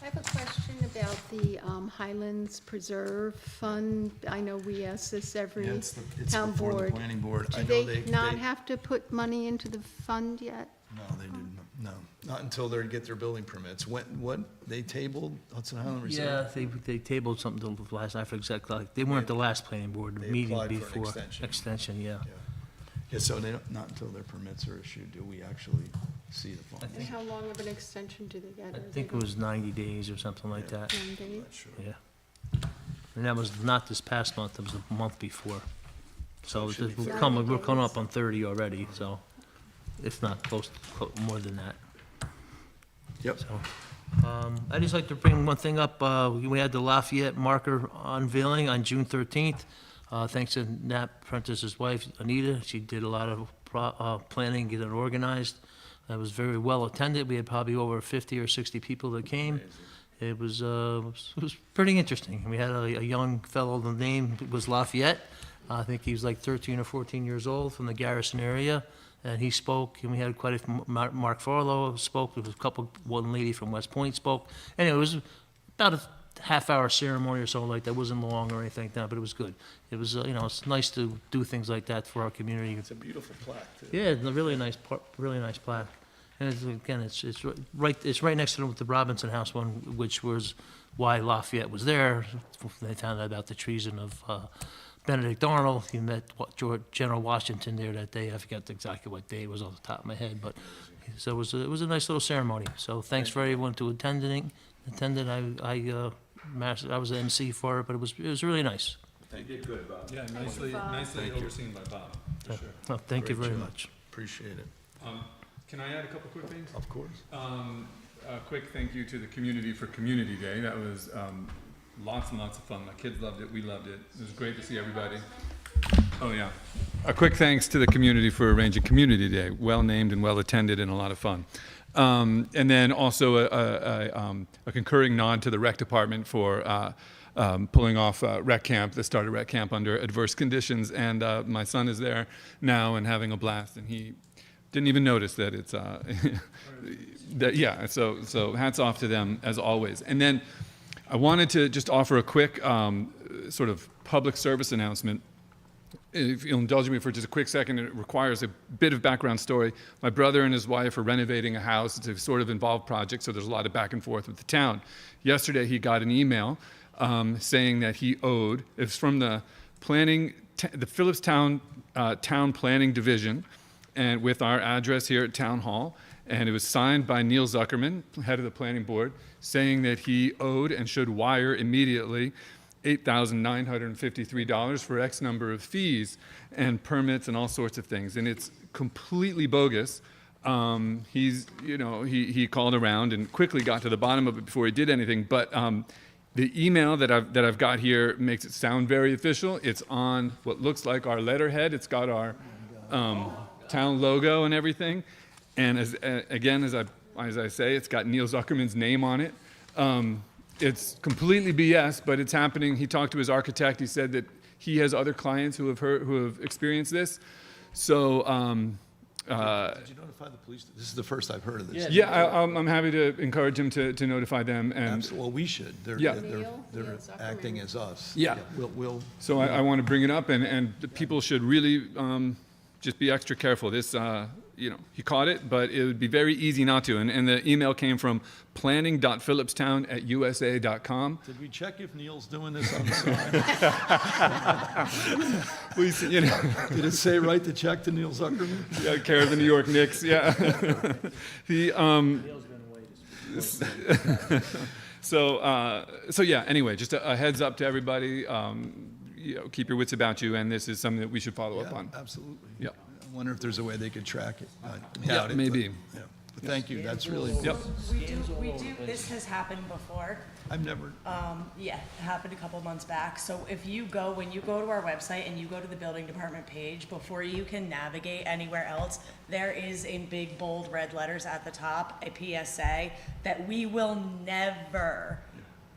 I have a question about the Highlands Preserve Fund. I know we ask this every Yeah, it's town before the board. planning board. I Do know they not have to put money into the fund yet? No, they didn't, no, not until they get their building permits. What, they tabled Hudson Highland Yeah, Reserve? they tabled something the last, I forget exactly, like, they weren't the last planning board They meeting applied for an before. extension. Extension, yeah. Yeah, so they don't, not until their permits are issued do we actually see the funds. And how long of an extension do they get? I Are they think it was 90 days or something like that, 9 days? Not sure. yeah. And that was not this past month, it was a month before. So it should be we're 30 coming days. up on 30 already, so if not more than that. Yep. So, I'd just like to bring one thing up. We had the Lafayette marker unveiling on June 13th. Thanks to Nat Prentice's wife, Anita. She did a lot of planning, getting it organized. It was very well attended. We had probably over 50 or 60 people that came. It was pretty interesting. We had a young fellow, the name was Lafayette. I think he was like 13 or 14 years old from the Garrison area. And he spoke, and we had quite a, Mark Farlow spoke, there was a couple, one lady from West Point spoke. And it was about a half-hour ceremony or so like that. It wasn't long or anything like that, but it was good. It was, it's nice to do things like that for our community. It's a beautiful plaque, too. Yeah, it's a really nice plaque. And it's, again, it's right next to the Robinson House one, which was why Lafayette was there. They found out about the treason of Benedict Arnold. He met General Washington there that day. I forget exactly what day it was off the top of my head, but so it was a nice little ceremony. So thanks for everyone to attended. I was the MC for it, but it was really nice. You did good, Bob. Yeah, nicely overseen by Bob, for sure. Well, thank you Great very job. much. Appreciate it. Can I add a couple quick things? Of course. A quick thank you to the community for Community Day. That was lots and lots of fun. My kids loved it. We loved it. It was great to see everybody. Oh, yeah. A quick thanks to the community for arranging Community Day. Well named and well attended and a lot of fun. And then also a concurring nod to the rec department for pulling off rec camp, the start of rec camp under adverse conditions. And my son is there now and having a blast, and he didn't even notice that it's, yeah, so hats off to them as always. And then I wanted to just offer a quick sort of public service announcement. If you'll indulge me for just a quick second, it requires a bit of background story. My brother and his wife are renovating a house. It's a sort of involved project, so there's a lot of back and forth with the town. Yesterday, he got an email saying that he owed, it's from the Philipstown Town Planning Division, and with our address here at Town Hall, and it was signed by Neil Zuckerman, head of the planning board, saying that he owed and should wire immediately $8,953 for X number of fees and permits and all sorts of things, and it's completely bogus. He called around and quickly got to the bottom of it before he did anything, but the email that I've got here makes it sound very official. It's on what looks like our letterhead. It's got our town logo and everything, and as I say, it's got Neil Zuckerman's name on it. It's completely BS, but it's happening. He talked to his architect. He said that he has other clients who have experienced this. So, Did you notify the police? This is the first I've heard of this. yeah, I'm happy to encourage him to notify them. And Absolutely. Well, we should. They're Yeah. Neil acting Zuckerman. as us. Yeah. We'll. so I want to bring it up, and the people should really just be extra careful. This he caught it, but it would be very easy not to. And the email came from planning.philipstown@usa.com. Did we check if Neil's doing this on the side? Did it say write the check to Neil Zuckerman? Yeah, care of the New York Knicks. Yeah. So yeah. Anyway, just a heads up to everybody. Keep your wits about you, and this is something that we should follow up on. Absolutely. Yeah. I wonder if there's a way they could track it. I Yeah, doubt it, maybe. but, yeah. But thank you, that's really, Yep. We do, this has happened before. I've never, Yeah, it happened a couple months back. So when you go to our website and you go to the building department page, before you can navigate anywhere else, there is in big bold red letters at the top, a PSA that we will never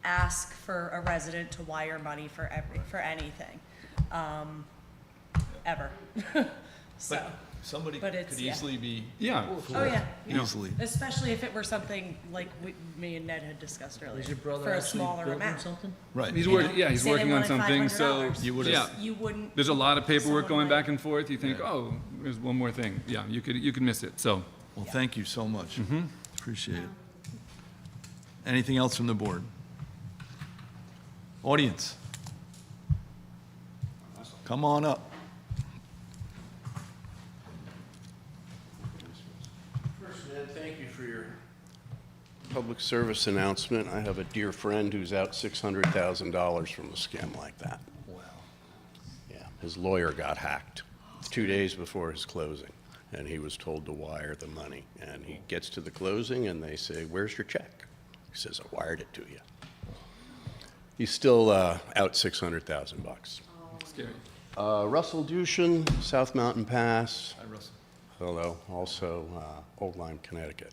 ask for a resident to wire money for anything, ever. So, somebody But could it's- yeah. easily be, Yeah. oh yeah, easily. especially if it were something like me and Ned had discussed earlier, Is your brother for a actually smaller building amount. something? Right. He's working. Yeah, he's Say they working on wanted something. So $500. You would've- yeah. You wouldn't. There's a lot of paperwork Someone going might- back and forth. You think, oh, there's one more thing. Yeah, you could miss it. So Well, thank you so much. Appreciate it. Anything else from the board? Audience? Come on up. First, Ned, thank you for your public service announcement. I have a dear friend who's out $600,000 from a scam like that. Wow. Yeah, his lawyer got hacked 2 days before his closing, and he was told to wire the money. And he gets to the closing, and they say, "Where's your check?" He says, "I wired it to you." He's still out $600,000. scary. Russell Dushan, South Mountain Pass. Hi, Russell. Hello, also Old Lyme, Connecticut.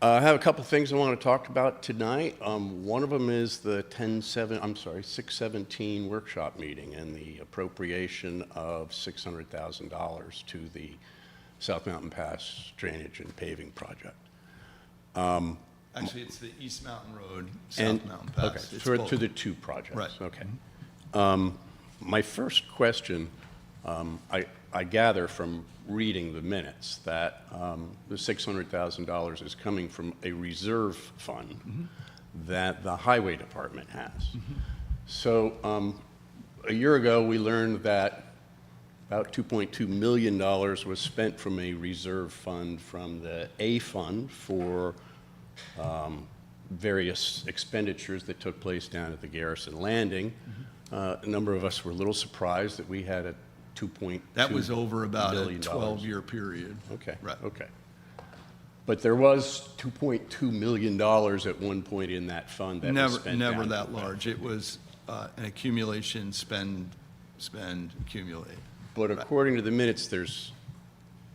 I have a couple things I want to talk about tonight. One of them is the 617 workshop meeting and the appropriation of $600,000 to the South Mountain Pass Drainage and Paving Project. Actually, it's the East Mountain Road, And- South Mountain Pass. Okay, It's to both. the two projects. Right. Okay. My first question, I gather from reading the minutes that the $600,000 is coming from a reserve fund that the Highway Department has. So a year ago, we learned that about $2.2 million was spent from a reserve fund from the A fund for various expenditures that took place down at the Garrison Landing. A number of us were a little surprised that we had a $2.2 That was over about a billion. 12-year period. Okay. Right. Okay. But there was $2.2 million at one point in that fund that was spent Never down that at the well. large. It was an accumulation, spend, accumulate. But according to the minutes, there was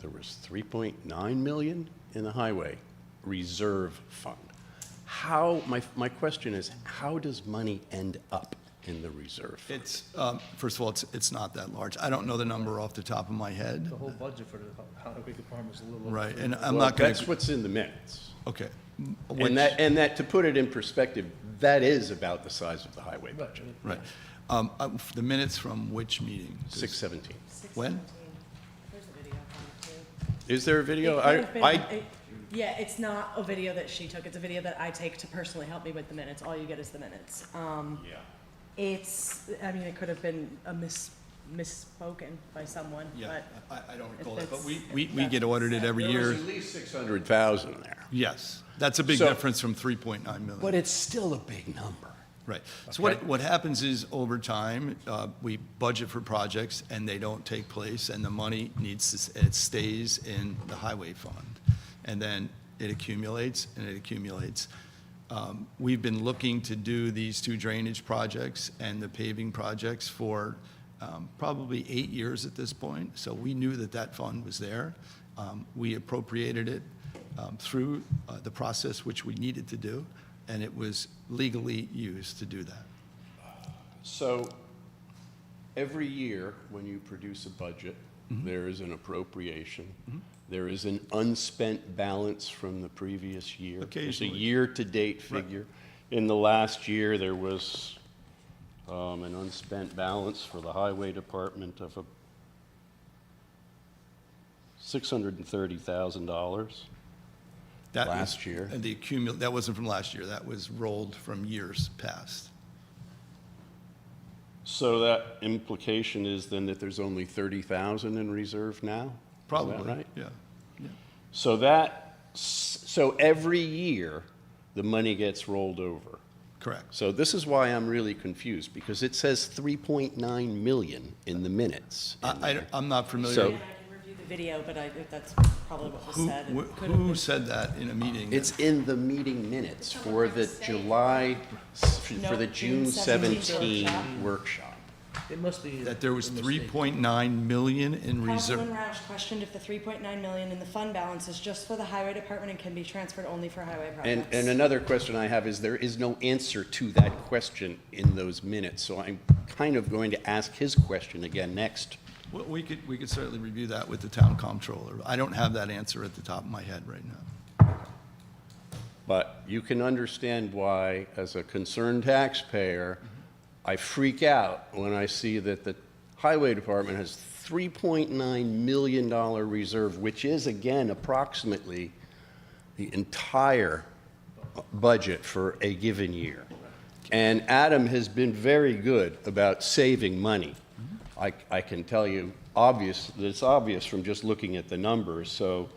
$3.9 million in the highway reserve fund. My question is, how does money end up in the reserve fund? It's, first of all, it's not that large. I don't know the number off the top of my head. The whole budget for the highway department is a little over. Right, and I'm Well, not going that's to, what's in the minutes. okay. And that, to put it in perspective, that is about the size of the highway budget. Right. The minutes from which meeting? 617. When? There's a video from it too. Is there a video? It could have been- yeah, it's not a video that she took. It's a video that I take to personally help me with the minutes. All you get is the minutes. Yeah. It could have been a misspoken by someone, Yeah, but I don't if recall that, but it's- we get audited every There was year. at least 600,000 there. Yes, that's a big So- difference from 3.9 million. But it's still a big number. Right. So Okay. what happens is, over time, we budget for projects, and they don't take place, and the money it stays in the highway fund. And then it accumulates, and it accumulates. We've been looking to do these two drainage projects and the paving projects for probably 8 years at this point, so we knew that fund was there. We appropriated it through the process which we needed to do, and it was legally used to do that. So every year, when you produce a budget, there is an appropriation. There is an unspent balance from the previous year. There's a Occasionally. year-to-date figure. In the last year, there was an unspent balance for the highway department of $630,000 That was- last year. And that wasn't from last year, that was rolled from years past. So that implication is then that there's only 30,000 in reserve now? Is that Probably, right? yeah. So every year, the money gets rolled over. Correct. So this is why I'm really confused, because it says 3.9 million in the minutes. I'm not familiar. So- And I can review the video, but that's probably what was Who, said. It wh- could have who been- said that in a meeting? It's in the meeting minutes for the for the Nope, June June 17 17 workshop. It must be. That there was a mistake. 3.9 million in reserve? Councilman Roush questioned if the 3.9 million in the fund balance is just for the highway department and can be transferred only for highway projects. And another question I have is there is no answer to that question in those minutes, so I'm kind of going to ask his question again next. Well, we could certainly review that with the town comptroller. I don't have that answer at the top of my head right now. But you can understand why, as a concerned taxpayer, I freak out when I see that the highway department has $3.9 million reserve, which is, again, approximately the entire budget for a given year. And Adam has been very good about saving money. I can tell you, it's obvious from just looking at the numbers. So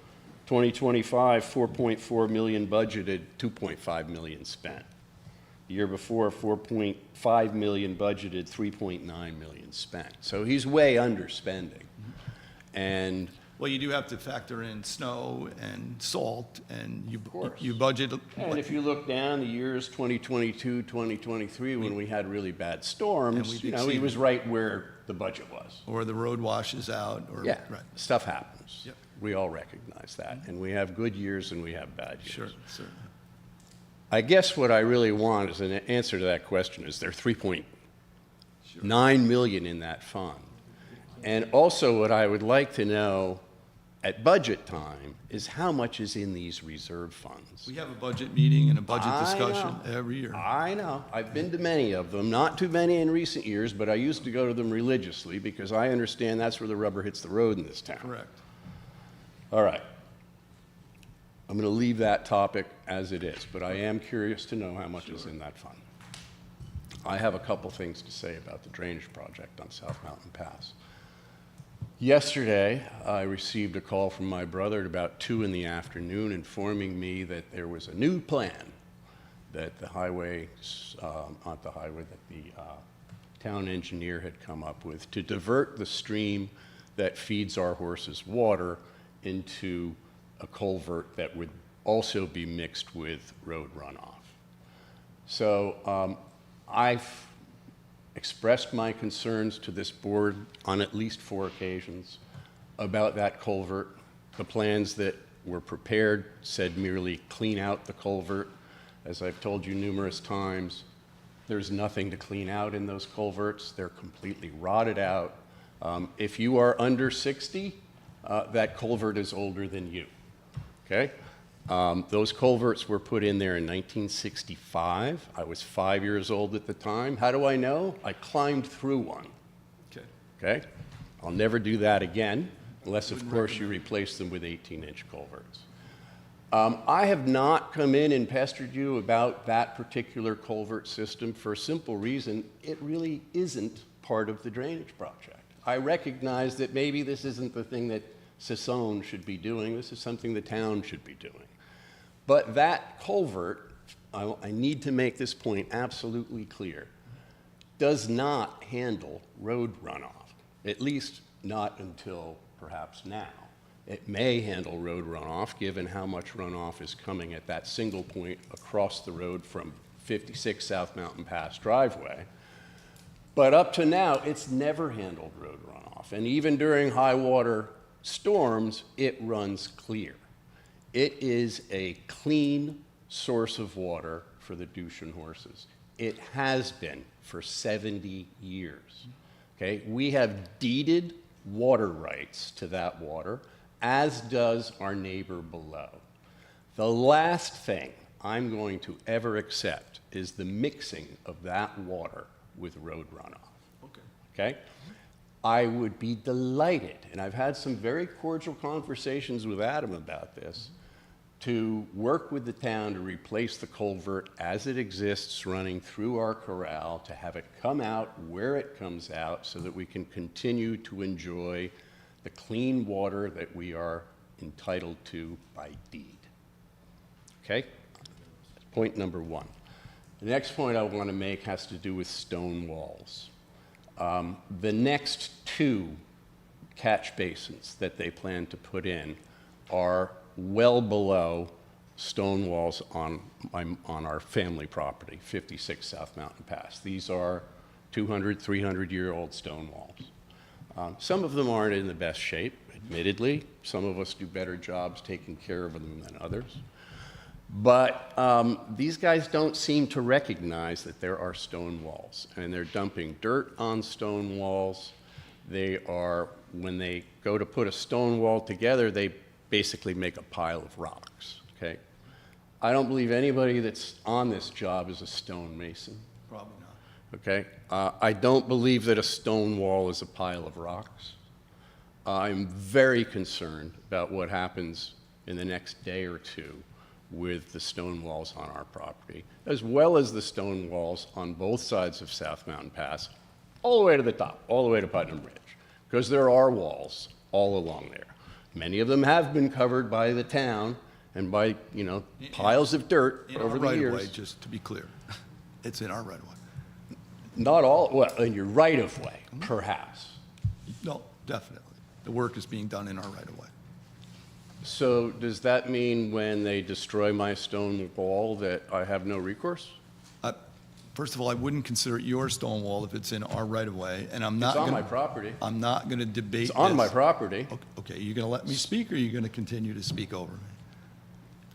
2025, 4.4 million budgeted, 2.5 million spent. The year before, 4.5 million budgeted, 3.9 million spent. So he's way underspending. And Well, you do have to factor in snow and salt, and course. you budget. And if you look down the years 2022, 2023, when we had really bad And storms, we've he exceeded. was right where the budget was. Or the road washes out, or. Yeah, Right, stuff happens. Yep. We all recognize that. And we have good years and we have bad years. sure, certainly. I guess what I really want as an answer to that question is there 3.9 million in that fund. And also what I would like to know at budget time is how much is in these reserve funds. We have a budget meeting and a budget I discussion know. every year. I know. I've been to many of them, not too many in recent years, but I used to go to them religiously because I understand that's where the rubber hits the road in this town. Correct. All right. I'm going to leave that topic as it is, but I am curious to know how much is in that fund. I have a couple things to say about the drainage project on South Mountain Pass. Yesterday, I received a call from my brother at about 2 in the afternoon informing me that there was a new plan that the highway, not the highway, that the town engineer had come up with to divert the stream that feeds our horses water into a culvert that would also be mixed with road runoff. So I've expressed my concerns to this board on at least 4 occasions about that culvert. The plans that were prepared said merely clean out the culvert. As I've told you numerous times, there's nothing to clean out in those culverts. They're completely rotted out. If you are under 60, that culvert is older than you, okay? Those culverts were put in there in 1965. I was 5 years old at the time. How do I know? I climbed through one, Okay. okay? I'll never do that again, unless, of course, you replace them with 18-inch culverts. I have not come in and pestered you about that particular culvert system for a simple reason. It really isn't part of the drainage project. I recognize that maybe this isn't the thing that Sassone should be doing. This is something the town should be doing. But that culvert, I need to make this point absolutely clear, does not handle road runoff, at least not until perhaps now. It may handle road runoff, given how much runoff is coming at that single point across the road from 56 South Mountain Pass driveway. But up to now, it's never handled road runoff. And even during high water storms, it runs clear. It is a clean source of water for the Dushan horses. It has been for 70 years. Okay? We have deeded water rights to that water, as does our neighbor below. The last thing I'm going to ever accept is the mixing of that water with road runoff. Okay? I would be delighted, and I've had some very cordial conversations with Adam about this, to work with the town to replace the culvert as it exists running through our corral, to have it come out where it comes out so that we can continue to enjoy the clean water that we are entitled to by deed. Okay? That's point number one. The next point I want to make has to do with stone walls. The next two catch basins that they plan to put in are well below stone walls on our family property, 56 South Mountain Pass. These are 200, 300-year-old stone walls. Some of them aren't in the best shape, admittedly. Some of us do better jobs taking care of them than others. But these guys don't seem to recognize that there are stone walls, and they're dumping dirt on stone walls. They are, when they go to put a stone wall together, they basically make a pile of rocks, okay? I don't believe anybody that's on this job is a stone mason. Probably not. Okay? I don't believe that a stone wall is a pile of rocks. I'm very concerned about what happens in the next day or two with the stone walls on our property, as well as the stone walls on both sides of South Mountain Pass, all the way to the top, all the way to Putnam Ridge, because there are walls all along there. Many of them have been covered by the town and by, you know, piles of dirt over the years. Right-of-way, just to be clear. It's in our right-of-way. Not all, well, in your right-of-way, perhaps. No, definitely. The work is being done in our right-of-way. So does that mean when they destroy my stone wall that I have no recourse? First of all, I wouldn't consider it your stone wall if it's in our right-of-way, and I'm not It's on gonna- my property. I'm not going to debate It's on my this. property. Okay, you going to let me speak, or are you going to continue to speak over me?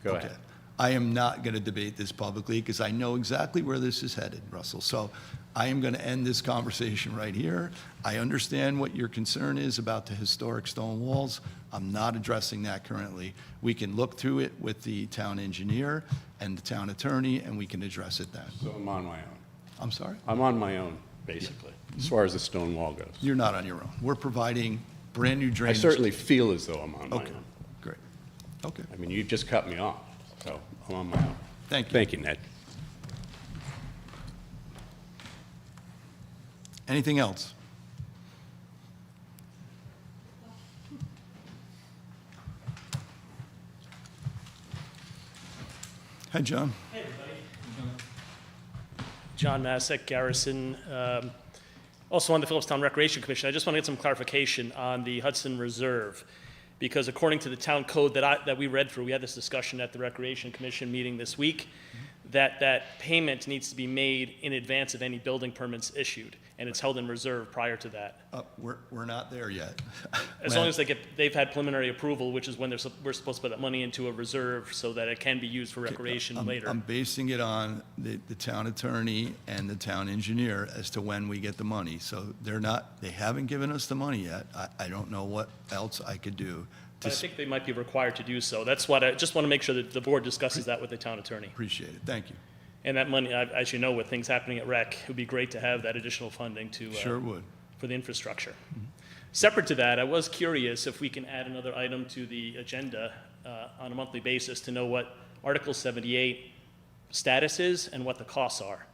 Go Okay. ahead. I am not going to debate this publicly because I know exactly where this is headed, Russell. So I am going to end this conversation right here. I understand what your concern is about the historic stone walls. I'm not addressing that currently. We can look through it with the town engineer and the town attorney, and we can address it then. So I'm on my own. I'm sorry? I'm on my own, basically, as far as the stone wall goes. You're not on your own. We're providing brand-new I drainage. certainly feel as though I'm on my Okay, own. great. Okay, I mean, you just cut me off, so I'm on my own. thank you. Thank you, Ned. Anything else? Hi, John. John Masek, Garrison, also on the Philipstown Recreation Commission. I just want to get some clarification on the Hudson Reserve, because according to the town code that we read through, we had this discussion at the Recreation Commission meeting this week, that payment needs to be made in advance of any building permits issued, and it's held in reserve prior to that. We're not there yet. As long as they've had preliminary approval, which is when we're supposed to put that money into a reserve so that it can be used for recreation later. I'm basing it on the town attorney and the town engineer as to when we get the money. So they haven't given us the money yet. I don't know what else I could do. But I think they might be required to do so. That's what I just want to make sure that the board discusses that with the town attorney. Appreciate it, thank you. And that money, as you know, with things happening at rec, it would be great to have that additional funding to, Sure would. for the infrastructure. Separate to that, I was curious if we can add another item to the agenda on a monthly basis to know what Article 78 status is and what the costs are.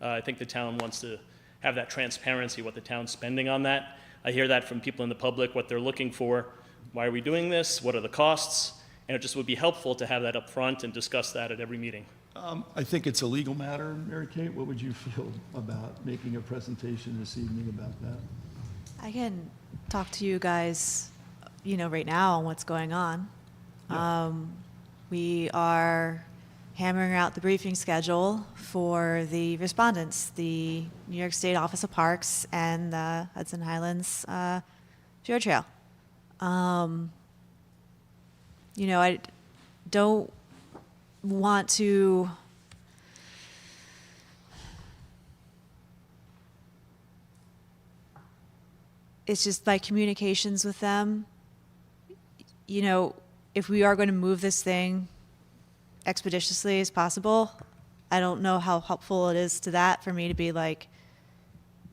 I think the town wants to have that transparency, what the town's spending on that. I hear that from people in the public, what they're looking for. Why are we doing this? What are the costs? And it just would be helpful to have that up front and discuss that at every meeting. I think it's a legal matter, Mary Kate. What would you feel about making a presentation this evening about that? I can talk to you guys, right now on what's going on. Yeah. We are hammering out the briefing schedule for the respondents, the New York State Office of Parks and the Hudson Highlands Fjord Trail. I don't want to it's just by communications with them, if we are going to move this thing expeditiously as possible, I don't know how helpful it is to that for me to be like,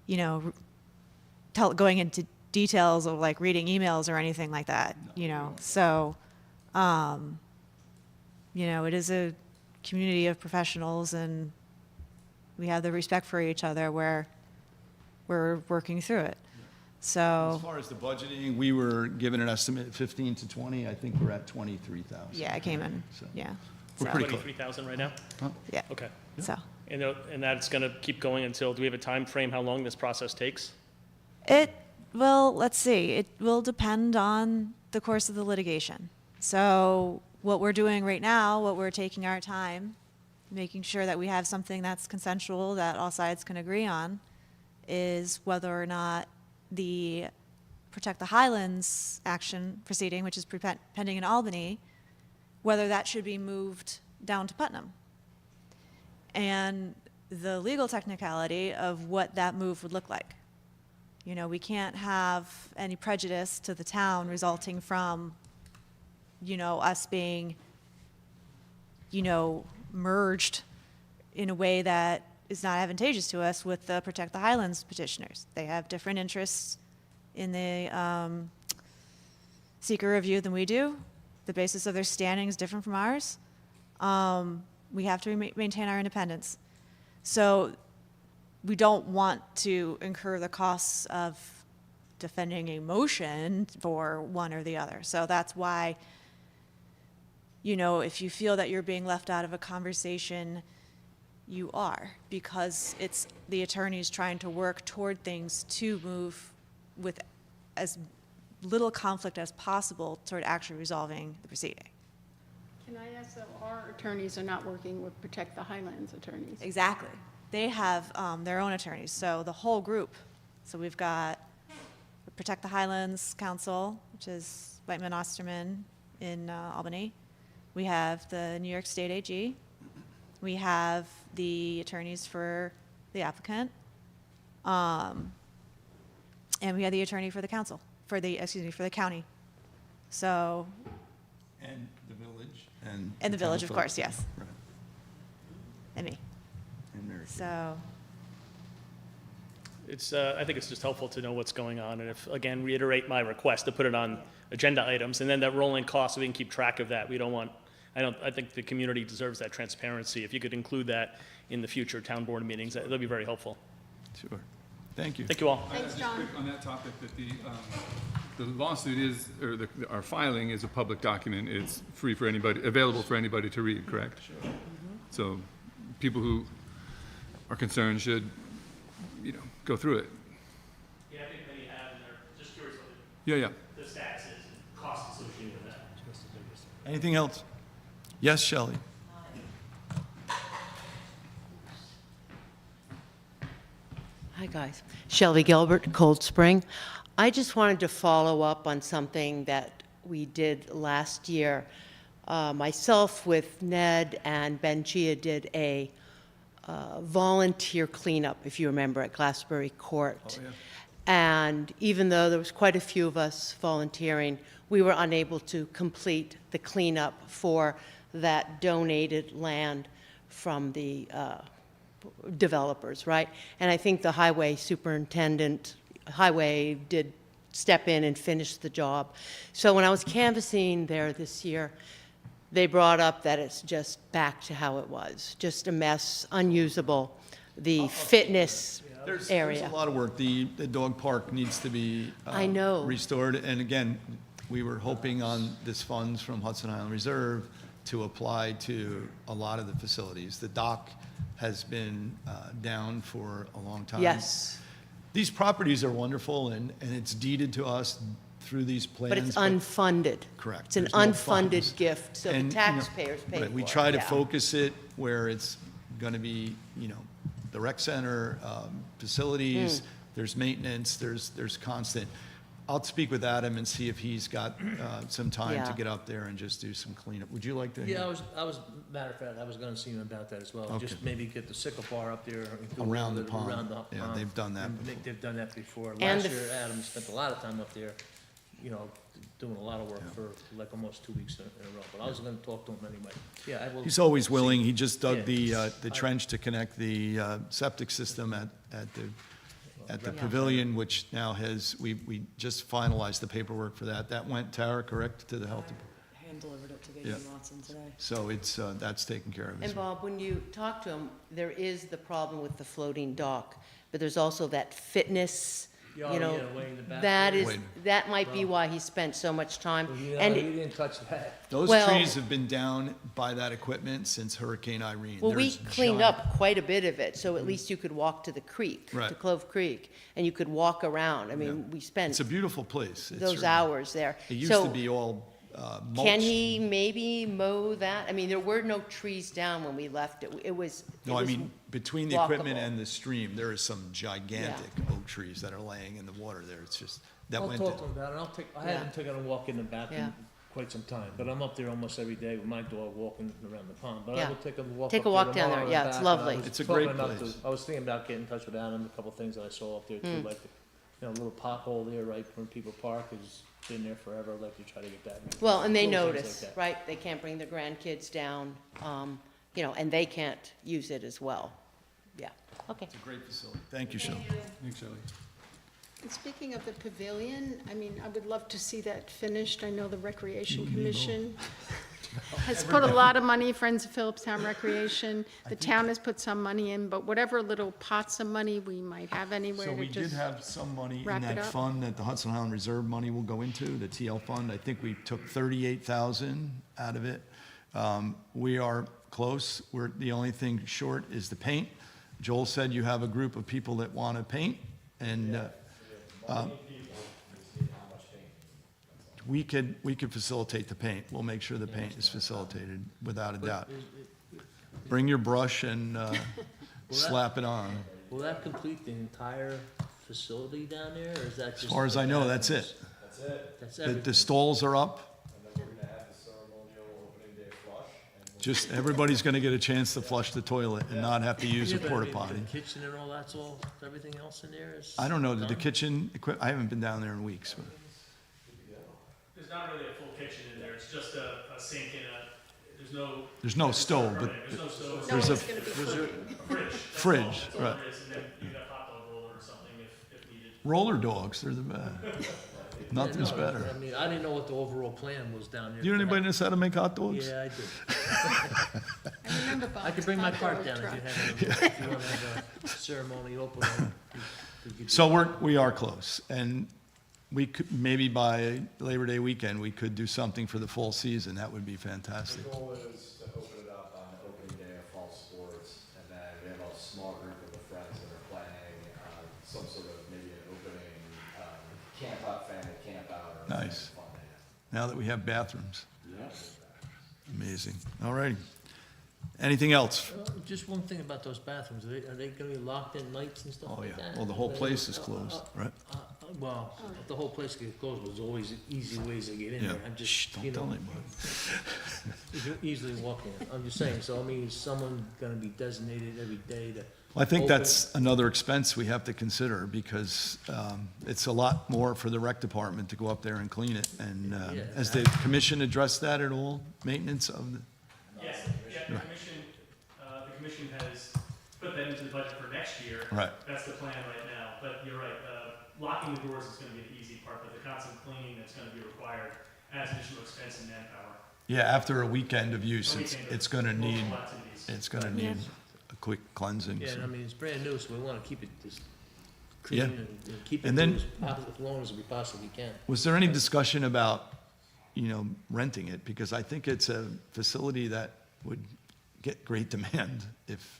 going into details of like reading emails or anything like that, you know. So, you know, it is a community of professionals, and we have the respect for each other where we're working through it. As So, far as the budgeting, we were given an estimate of 15 to 20. I think we're at 23,000. yeah, I came in, So- yeah. We're So, pretty close. 23,000 right now? yeah, Okay. so. And that's going to keep going until, do we have a time frame how long this process takes? It will, let's see, it will depend on the course of the litigation. So what we're doing right now, what we're taking our time, making sure that we have something that's consensual, that all sides can agree on, is whether or not the Protect the Highlands action proceeding, which is pending in Albany, whether that should be moved down to Putnam. And the legal technicality of what that move would look like. You know, we can't have any prejudice to the town resulting from, you know, us being, you know, merged in a way that is not advantageous to us with the Protect the Highlands petitioners. They have different interests in the seeker review than we do. The basis of their standing is different from ours. We have to maintain our independence. So we don't want to incur the costs of defending a motion for one or the other. So that's why, you know, if you feel that you're being left out of a conversation, you are, because it's the attorneys trying to work toward things to move with as little conflict as possible toward actually resolving the proceeding. Can I ask, though, our attorneys are not working with Protect the Highlands attorneys? Exactly. They have their own attorneys, so the whole group. So we've got the Protect the Highlands Council, which is Whiteman Osterman in Albany. We have the New York State AG. We have the attorneys for the applicant. And we have the attorney for the council, for the county. So, And the village. and the town village, of course, Philipstown. yes, Right. and me. And Mary Kay. So, It's, I think it's just helpful to know what's going on, and if, again, reiterate my request to put it on agenda items, and then that rolling cost, so we can keep track of that. We don't want, I think the community deserves that transparency. If you could include that in the future town board meetings, that'd be very helpful. Sure. Thank you. Thank you all. Thanks, John. Just quick on that topic, that the lawsuit is, or our filing is a public document. It's free for anybody, available for anybody to read, correct? Sure. So people who are concerned should, you know, go through it. Yeah, I think many have, and they're just curious what Yeah. the status is and costs associated with that. Anything else? Yes, Shelley? Hi, guys. Shelby Gilbert, Cold Spring. I just wanted to follow up on something that we did last year. Myself with Ned and Ben Gia did a volunteer cleanup, if you remember, at Glassbury Court. Oh, yeah. And even though there was quite a few of us volunteering, we were unable to complete the cleanup for that donated land from the developers, right? And I think the highway superintendent, highway did step in and finish the job. So when I was canvassing there this year, they brought up that it's just back to how it was, just a mess, unusable. The fitness There's area. a lot of work. The dog park needs to be I know. restored. And again, we were hoping on this funds from Hudson Island Reserve to apply to a lot of the facilities. The dock has been down for a long time. Yes, These properties are wonderful, and it's deeded to us through these plans. but it's unfunded. Correct. It's an There's no unfunded funds. gift, so the And, you know, taxpayers pay for right, it. we try to yeah. focus it where it's going to be, the rec center, facilities, there's maintenance, there's constant. I'll speak with Adam and see if he's got some time to Yeah. get up there and just do some cleanup. Would you like to? Yeah, matter of fact, I was gonna see him about that as well. Okay. Just maybe get the sickle bar up there. and do a Around little the bit pond. around the Yeah, pond. they've done that And before. They've done that before. And Last the year, Adam spent a lot of time up there, doing a lot of work for like almost 2 weeks in a row. But I was gonna talk to him anyway. Yeah, I will. He's always willing. He just dug Yeah. the trench to connect the septic system at at the pavilion, which now has, we just finalized the paperwork for that. That went, Tara, correct, to the health department? Hand-delivered it to Yeah. Vivian Watson today. So it's, that's taken care of. And Bob, when you talk to him, there is the problem with the floating dock, but there's also that fitness, Oh, you know, yeah, way in the back that there. is, Wait. that might be why he spent so much time. You know, And he didn't touch that. Those Well- trees have been down by that equipment since Hurricane Irene. Well, we There's cleaned giant- up quite a bit of it, so at least you could walk to the creek, to Right. Clove Creek, and you could walk around. I Yeah. mean, we spent It's a beautiful place. It's those really- hours there. It used to So be all mulched. can he maybe mow that? I mean, there were no trees down when we left it. It was. No, I mean, between the equipment walkable. and the stream, there is some gigantic oak trees that are laying in the water there. It's just, that I'll went talk to to, him about it. I Yeah. haven't taken a walk in the back Yeah. in quite some time, but I'm up there almost every day with my dog walking around the pond. But I Yeah. will take a walk Take up a there walk down tomorrow there. and Yeah, back, it's and lovely. I was It's a talking great about place. I was thinking about getting in touch with Adam, a couple things that I saw up there too, like, a little pothole there right where people park has been there forever. I'd like to try to get that. Well, and they Little things like notice, that. right? They can't bring their grandkids down, you know, and they can't use it as well. Yeah, okay. it's a great facility. Thank you, Shelley. Thanks, Shelley. And speaking of the pavilion, I mean, I would love to see that finished. I know the Recreation Commission has put a lot of money, Friends of Philipstown Recreation. The town has put some money in, but whatever little pots of money we might have anywhere So to we did just. have some money in wrap it that up. fund that the Hudson Island Reserve money will go into, the TL fund. I think we took 38,000 out of it. We are close. The only thing short is the paint. Joel said you have a group of people that want to paint, and we could facilitate the paint. We'll make sure the paint is facilitated, without a doubt. Bring your brush and slap it on. Will that complete the entire facility down there, or is that just? As far as I know, that's it. That's The everything. stalls are up. Just, everybody's gonna get a chance to flush the toilet and not have to use a Yeah, but I porta mean, potty. The kitchen and all that's all, everything else in there is? I don't know, did the done? kitchen I haven't been down there in weeks. But There's not really a full kitchen in there, it's just a sink and There's no stove, but there's no stove. there's a Fridge. That's fridge, all right. there is, and then you got hot dog roller or something if needed. roller dogs, they're the best. Nothing's Yeah, no, better. I mean, I didn't know what the overall plan was down there. You know for anybody that. knows how to make hot dogs? Yeah, I do. I remember Bob's I could bring my hot cart dog down truck. if you want to have a ceremony opening. we could do So we are close, and we could, maybe by Labor Day weekend, we could do something for the fall season. That would be fantastic. The goal is to open it up on opening day of fall sports, and then we have a small group of the friends that are planning some sort of maybe an opening camp out, family camp out, or Nice. something fun like that. Now that we have bathrooms. Amazing. All righty. Anything else? Just one thing about those bathrooms, are they gonna be locked in nights and stuff Oh, like yeah. that? Well, the whole place is closed, right? Well, if the whole place gets closed, there's always easy ways to get in Yeah. there. I'm Shh, just, you don't tell know, anybody. you can easily walk in. I'm just saying, so I mean, is someone gonna be designated every day to? Well, I think open? that's another expense we have to consider, because it's a lot more for the rec department to go up there and clean it. And Yeah. has the commission addressed that at all, maintenance of the? Yes, yeah, the commission has put that into the budget for next year. Right. That's the plan right now, but you're right, locking the doors is gonna be the easy part, but the constant cleaning that's gonna be required adds additional expense and manpower. Yeah, after a weekend of use, A weekend of it's gonna need, multiple activities. it's gonna need a quick cleansing. Yeah, so. and I mean, it's brand new, so we wanna keep it just clean Yeah. and keep it And then- as long as we possibly can. Was there any discussion about, renting it? Because I think it's a facility that would get great demand if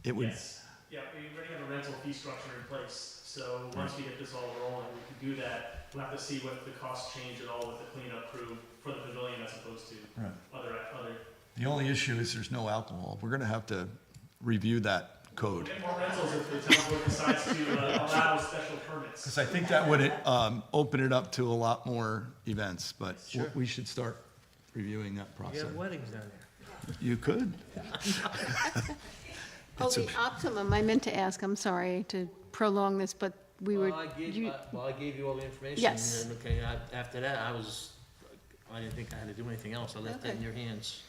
it would. Yes, yeah, we already have a rental fee structure in place, so once we get this all rolling, we can do that. We'll have to see what the costs change at all with the cleanup crew for the pavilion as opposed to Right. other. The only issue is there's no alcohol. We're gonna have to review that code. Get more rentals if the town board decides to allow special permits. Because I think that would open it up to a lot more events, but Sure. we should start reviewing that You process. have weddings down there. You could. Oh, It's a- the Optimum, I meant to ask, I'm sorry to prolong this, but we were. Well, I gave you all the information. Yes. And okay, after that, I didn't think I had to do anything else. I left that in your hands.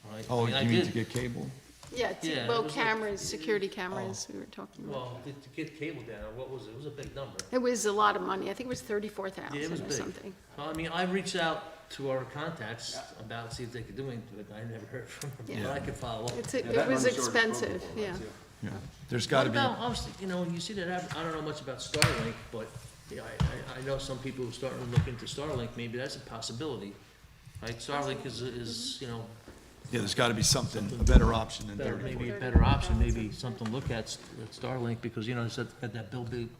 All right? Oh, I mean, I you mean did- to get cable? Yeah, Yeah, it well, was like- cameras, security cameras, we were talking about. Well, to get cable down, what was it? It was a big number. It was a lot of money. I think it was Yeah, it was 34,000 or big. something. Well, I mean, I reached out to our contacts about, see if they could do anything, but I never heard from them. Yeah. But I could follow up. It was expensive, yeah. Yeah. There's got to What be, about, obviously, you know, when you see that, I don't know much about Starlink, but, yeah, I know some people who are starting to look into Starlink, maybe that's a possibility, right? Starlink is, you know, yeah, there's got to be something, a better option than better, 34. maybe a better option, maybe something to look at Starlink, because, you know, it's got that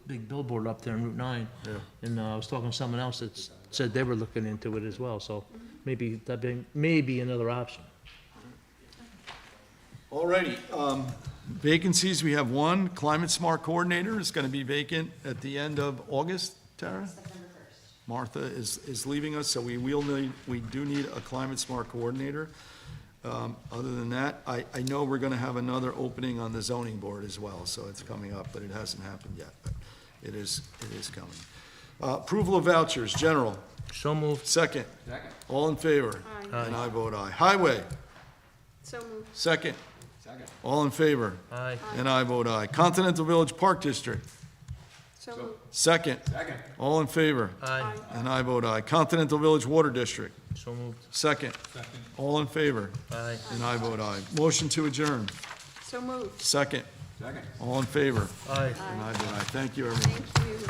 big billboard up there on Route 9. Yeah. And I was talking to someone else that said they were looking into it as well, so maybe maybe another option. Alrighty, vacancies, we have one, climate smart coordinator is going to be vacant at the end of August, Tara? Martha is leaving us, so we do need a climate smart coordinator. Other than that, I know we're going to have another opening on the zoning board as well, so it's coming up, but it hasn't happened yet. But it is coming. Approval of vouchers, general, So moved. second. Second. All in favor? Aye. And I vote aye. Highway, So moved. second. Second. All in favor? Aye. And I vote aye. Continental Village Park District, So moved. second. Second. All in favor? Aye. And I vote aye. Continental Village Water District, So moved. second. All in favor? Aye. And I vote aye. Motion to adjourn, So moved. second. Second. All in favor? Aye. And I vote aye. Thank you, everyone. Thank you.